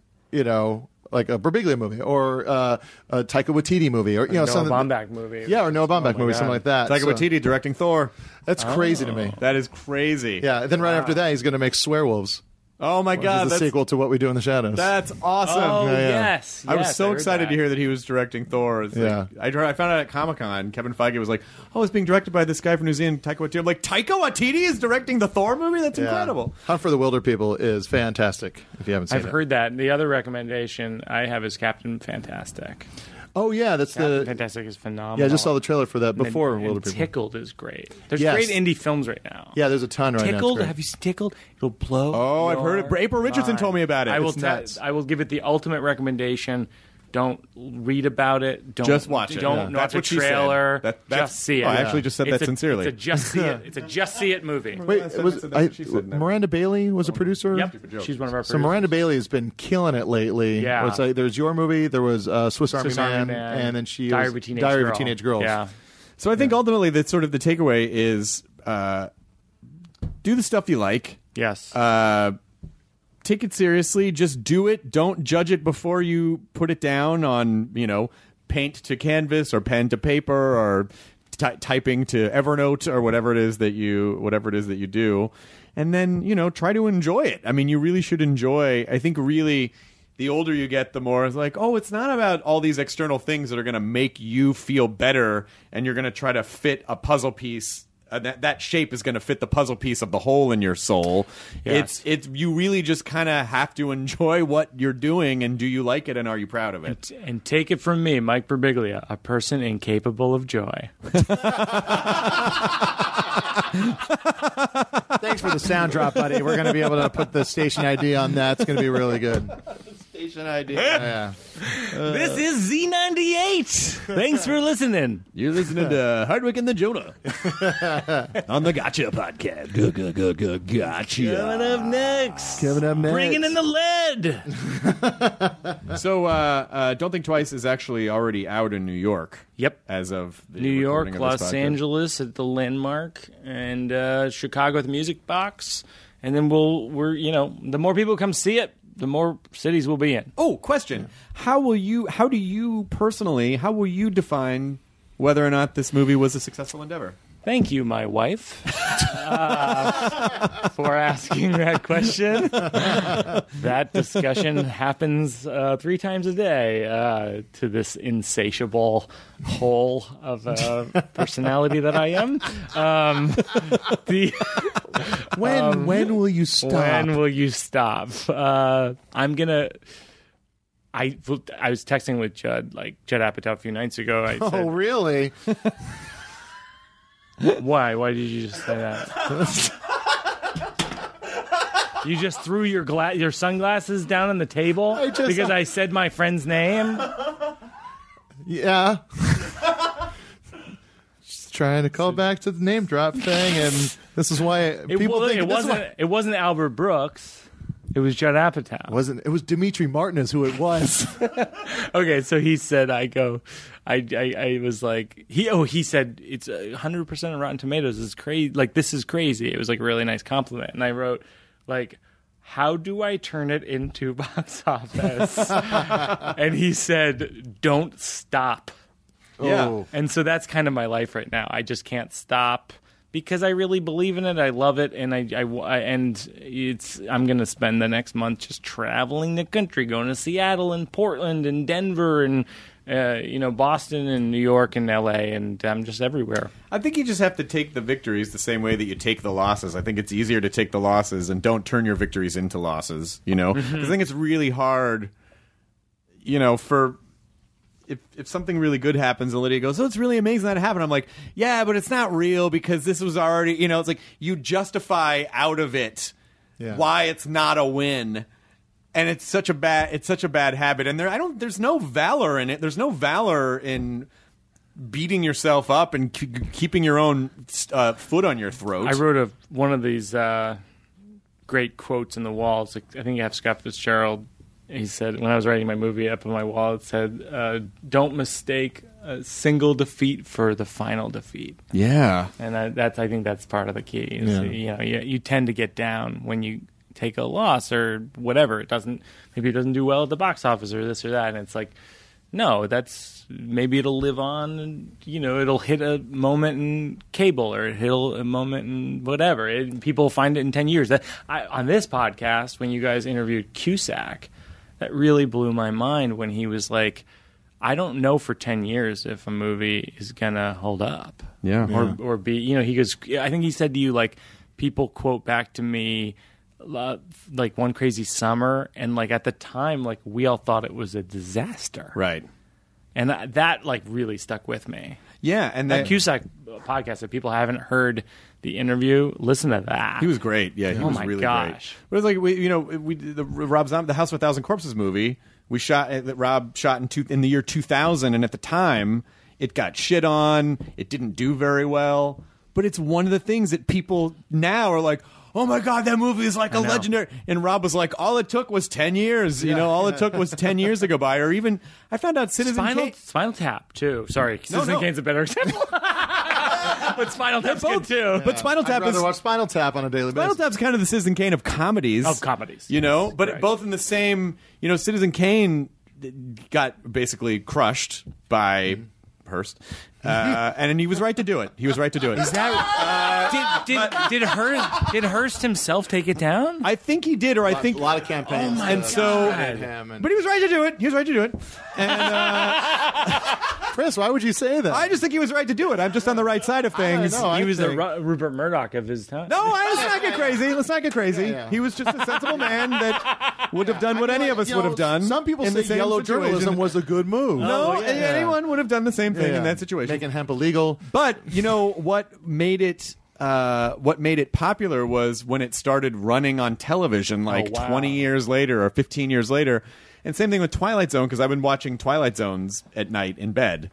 like a Birbiglia movie or a Taika Waititi movie or Noah something. Baumbach movie. Yeah, or Noah Baumbach movie, God. something like that. Taika Waititi directing Thor. That's crazy to me. That is crazy. Yeah. And then right after that, he's going to make Swearwolves. Oh my God, Which is a sequel to What We Do in the Shadows. That's awesome. Oh, Yeah, yeah. yes. I was Yes, so heard excited that. to hear that he was directing Thor. It's like, I found out at Comic-Con, Kevin Feige was like, "Oh, it's being directed by this guy from New Zealand, Taika Waititi." I'm like, Taika Waititi is directing the Thor movie? That's incredible. Hunt for the Wilder People is fantastic. If you haven't seen I've it, heard that. The other recommendation I have is Captain Fantastic. Oh yeah, that's Captain the. Fantastic is phenomenal. Yeah, I just saw the trailer for that before And Wilder People. Tickled is great. There's Yes. great indie films right now. Yeah, there's a ton right now. It's Tickled? great. Have you seen Tickled? It'll blow. Oh, I've heard it. April Richardson told me about it. I will It's nuts. I will give it the ultimate recommendation. Don't read about it. Don't Just watch it. Don't That's watch a what she said. trailer. That's- just see it. I actually just said that sincerely. It's a just see it. It's a just see it movie. Wait, That's what she said. Miranda Bailey was a producer? Yep, she's one of our. So Miranda Bailey has been killing it lately. Yeah. It's like, there's your movie, there was Swiss Army Man, and then she Diary was of a Teenage Girl. Girls. Yeah. So I think ultimately that sort of the takeaway is do the stuff you like. Yes. Take it seriously. Just do it. Don't judge it before you put it down on, paint to canvas or pen to paper or typing to Evernote or whatever it is that you do. And then, try to enjoy it. I mean, you really should enjoy. I think really the older you get, the more it's like, oh, it's not about all these external things that are going to make you feel better and you're going to try to fit a puzzle piece. That shape is going to fit the puzzle piece of the hole in your soul. Yes. It's you really just kind of have to enjoy what you're doing, and do you like it, and are you proud of it? And take it from me, Mike Birbiglia, a person incapable of joy. Thanks for the sound drop, buddy. We're going to be able to put the station ID on that. It's going to be really good. Station ID. Yeah. This is Z98. Thanks for listening. You're listening to Hardwick and the Jonah on the Gotcha podcast. Gotcha. Coming up next. Coming up next. Bringing in the lead. So, Don't Think Twice is actually already out in New York. Yep. As of the New York, recording of this Los podcast. Angeles at the Landmark, and Chicago at the Music Box. And then the more people come see it, the more cities we'll be in. Oh, question. How will you define whether or not this movie was a successful endeavor? Thank you, my wife, for asking that question. That discussion happens 3 times a day to this insatiable hole of personality that I am. When will you stop? When will you stop? I'm gonna. I was texting with Judd Apatow a few nights ago. I said, Oh, really? Why? Why did you just say that? You just threw your sunglasses down on the table because I said my friend's name? Yeah. Just trying to call back to the name drop thing, and this is why people think it wasn't Albert Brooks. It was Judd Apatow. It was Dimitri Martin is who it was. Okay, so he said, I was like, he said it's 100% on Rotten Tomatoes. It's crazy. Like, this is crazy. It was like a really nice compliment. And I wrote, like, how do I turn it into box office? And he said, don't stop. Yeah. Oh. And so that's kind of my life right now. I just can't stop because I really believe in it. I love it, and I'm going to spend the next month just traveling the country, going to Seattle and Portland and Denver and Boston and New York and LA, and I'm just everywhere. I think you just have to take the victories the same way that you take the losses. I think it's easier to take the losses and don't turn your victories into losses, Because I think it's really hard, for... If something really good happens and Lydia goes, oh, it's really amazing that it happened. I'm like, yeah, but it's not real because this was already, it's like you justify out of it why it's not a win. And it's such a bad habit. And there's no valor in it. There's no valor in beating yourself up and keeping your own foot on your throat. I wrote one of these great quotes in the walls. Like, I think you have Scott Fitzgerald. He said, when I was writing my movie up on my wall, it said, don't mistake a single defeat for the final defeat. Yeah. And I think that's part of the key. Yeah. You tend to get down when you take a loss or whatever. Maybe it doesn't do well at the box office or this or that. And it's like, no, maybe it'll live on and, it'll hit a moment in cable or hit a moment in whatever. People find it in 10 years. On this podcast, when you guys interviewed Cusack, that really blew my mind when he was like, I don't know for 10 years if a movie is going to hold up. Yeah. Or be, he goes, I think he said to you, like, people quote back to me, like, One Crazy Summer. And, like, at the time, like, we all thought it was a disaster. Right. And that like, really stuck with me. Yeah. And that Cusack podcast, if people haven't heard the interview, listen to that. He was great. Yeah, he was really great. It was like the Rob Zombie, the House of a Thousand Corpses movie Rob shot in the year 2000, and at the time it got shit on. It didn't do very well, but it's one of the things that people now are like, oh my God, that movie is like a legendary. And Rob was like, all it took was 10 years. All it took was 10 years to go by. Or even, I found out Citizen Kane. Spinal Tap, too. Sorry, Citizen Kane's a better example. But Spinal Tap's good, too. Yeah. But Spinal Tap I'd rather watch Spinal Tap on a daily basis. Spinal Tap's kind of the Citizen Kane of comedies. But right. both in the same, Citizen Kane got basically crushed by Hearst. And he was right to do it. Is that did Hearst himself take it down? I think he did, or I think a lot of campaigns. And so, but he was right to do it. And Chris, why would you say that? I just think he was right to do it. I'm just on the right side of things. He was the Rupert Murdoch of his time. No, let's not get crazy. Yeah. He was just a sensible man that would have done what any of us would have done. Some people in say the same yellow situation. journalism was a good move. Anyone would have done the same thing in that situation. Making hemp illegal. But what made it popular was when it started running on television 20 years later or 15 years later. And same thing with Twilight Zone, because I've been watching Twilight Zones at night in bed.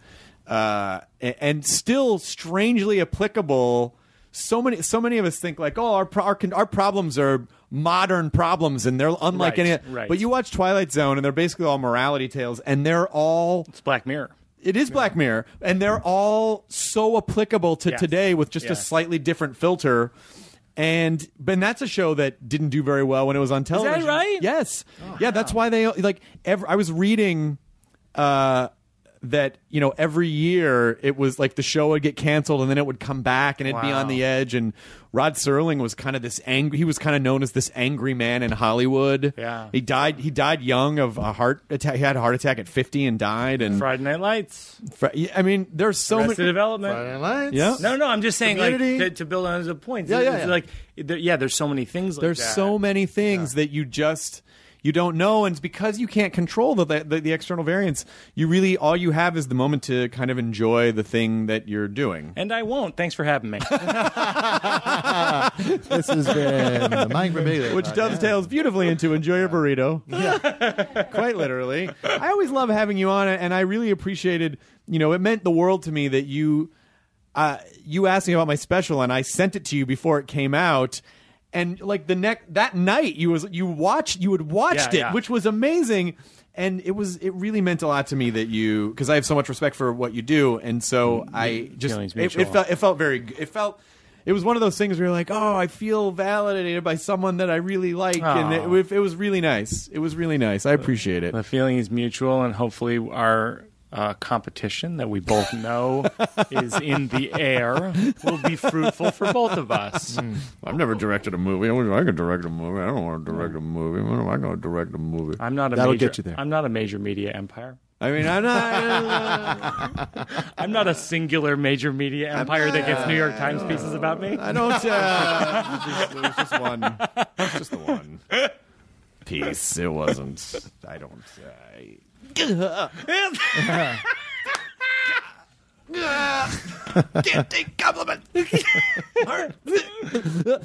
And still strangely applicable. So many of us think like, oh, our problems are modern problems and they're unlike any. Right. But you watch Twilight Zone and they're basically all morality tales, and it's Black Mirror. It is Black Mirror, and they're all so applicable to today with just a slightly different filter. And that's a show that didn't do very well when it was on television. Is that right? Yes. That's why they I was reading that every year it was like the show would get canceled and then it would come back and it'd be on the edge. And Rod Serling was kind of this angry. He was kind of known as this angry man in Hollywood. Yeah, he died young of a heart attack. He had a heart attack at 50 and died. And Friday Night Lights. I mean, there's so many Development. Friday Night Lights. Yeah. No, I'm just saying to build on the point. There's so many things. There's so many things that you don't know, and it's because you can't control the external variance. You really, all you have is the moment to kind of enjoy the thing that you're doing. And I won't. Thanks for having me. This has been the Mike Birbiglia, which dovetails beautifully into Enjoy Your Burrito. Yeah. Quite literally. I always love having you on, and I really appreciated, it meant the world to me that you asked me about my special, and I sent it to you before it came out. And like that night, you would watch it, which was amazing, and it really meant a lot to me that because I have so much respect for what you do, and so it was one of those things where you're like, oh, I feel validated by someone that I really like, and it was really nice. It was really nice. I appreciate it. The feeling is mutual, and hopefully our competition that we both know is in the air will be fruitful for both of us. I've never directed a movie. I can direct a movie. I don't want to direct a movie. When am I going to direct a movie? I'm not a That'll major, get you there. I'm not a major media empire. I mean, I'm not. I'm not a singular major media empire that gets New York Times pieces about me. I don't. It was just one. It was just the one piece. It wasn't. I don't. Can't take compliments.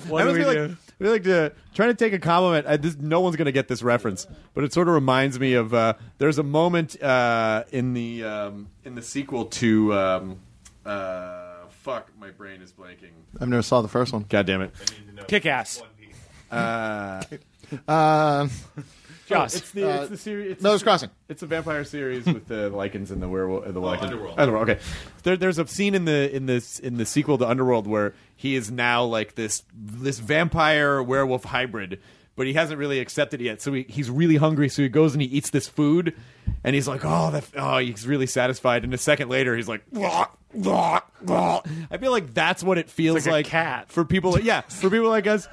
What do we do? We like to try to take a compliment. No one's going to get this reference, but it sort of reminds me of. There's a moment in the sequel to. Fuck, my brain is blanking. I've never saw the first one. God damn it! Kick-Ass. Joss. It's the series. Miller's Crossing. It's a vampire series with the lichens and the werewolf. The Underworld. Underworld. Okay. There's a scene in the sequel to Underworld where he is now like this vampire werewolf hybrid, but he hasn't really accepted it yet. So he's really hungry. So he goes and he eats this food, and he's like, he's really satisfied. And a second later, he's like, I feel like that's what it feels It's like a cat. for people. Yeah, for people like us.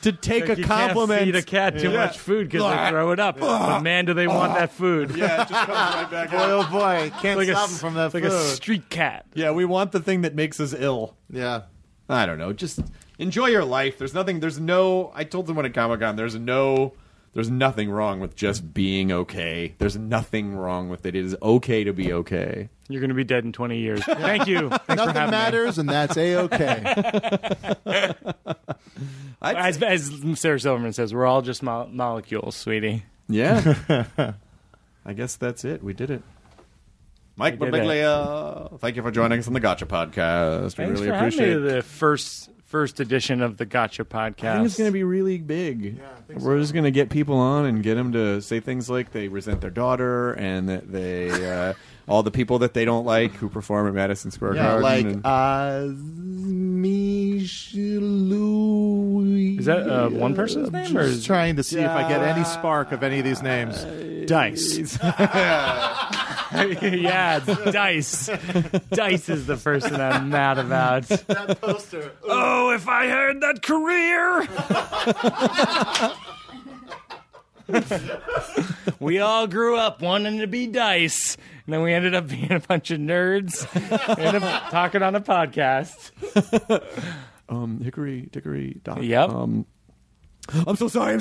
To take a compliment. You can't feed a cat too much food because they throw it up. But man, do they want that food. Yeah, it just comes right back Boy, out. oh boy, can't stop him from that it's food. like a street cat. Yeah, we want the thing that makes us ill. Yeah. I don't know. Just enjoy your life. I told someone at Comic-Con, there's nothing wrong with just being okay. There's nothing wrong with it. It is okay to be okay. You're going to be dead in 20 years. Thank you. Thanks for Nothing having matters, and that's A-okay. me. As Sarah Silverman says, we're all just molecules, sweetie. Yeah. I guess that's it. We did it. Mike We did Birbiglia, thank you for joining us on the Gotcha Podcast. We Thanks really for having appreciate me to it. the first edition of the Gotcha Podcast. I think it's going to be really big. Yeah, I think We're so. just going to get people on and get them to say things like they resent their daughter and that they, all the people that they don't like who perform at Madison Square Yeah, Garden. like Michelu. Is that one person's name? Or Just is... trying to see if I get any spark of any of these names. Dice. Yeah, it's Dice. Dice is the person I'm mad about. That poster. Oh, if I had that career! We all grew up wanting to be Dice, and then we ended up being a bunch of nerds. We ended up talking on a podcast. Hickory Dickory Dock. Yep. I'm so sorry.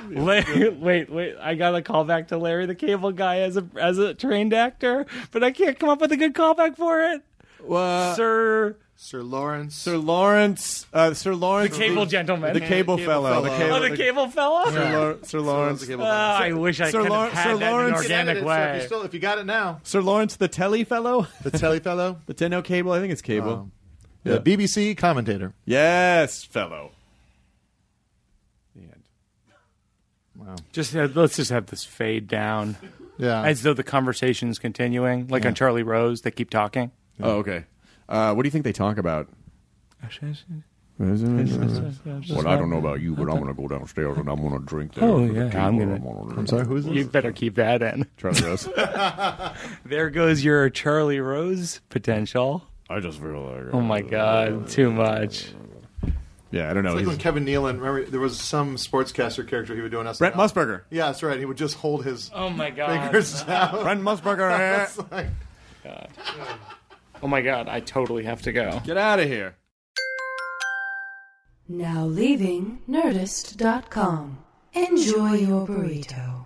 Wait! I got a callback to Larry the Cable Guy as a trained actor, but I can't come up with a good callback for it. Sir Lawrence. the Cable Gentleman, The cable fellow. fellow. the Cable Fella. Sir Lawrence. I wish I could have had that in an organic way. If you got it now. Sir Lawrence, the telly fellow. The telly fellow. The Tenno cable. I think it's cable. The BBC commentator. Yes, fellow. The end. Wow. Let's just have this fade down, Yeah. as though the conversation's continuing, like on Charlie Rose. They keep talking. Oh, okay. What do you think they talk about? Well, I don't know about you, but I'm going to go downstairs and I'm going to drink there. Oh, yeah, I'm sorry, who's this? You better keep that in. Charlie Rose. There goes your Charlie Rose potential. I just feel like... Oh my God, too much. Yeah, I don't know. It's like when He's- Kevin Nealon, remember, there was some sportscaster character he would do on SNL. Brent Musburger. Yeah, that's right. He would just hold his Oh my God. fingers out. Brent Musburger. It's like, Oh my God, I totally have to go. Get out of here. Now leaving Nerdist.com. Enjoy your burrito.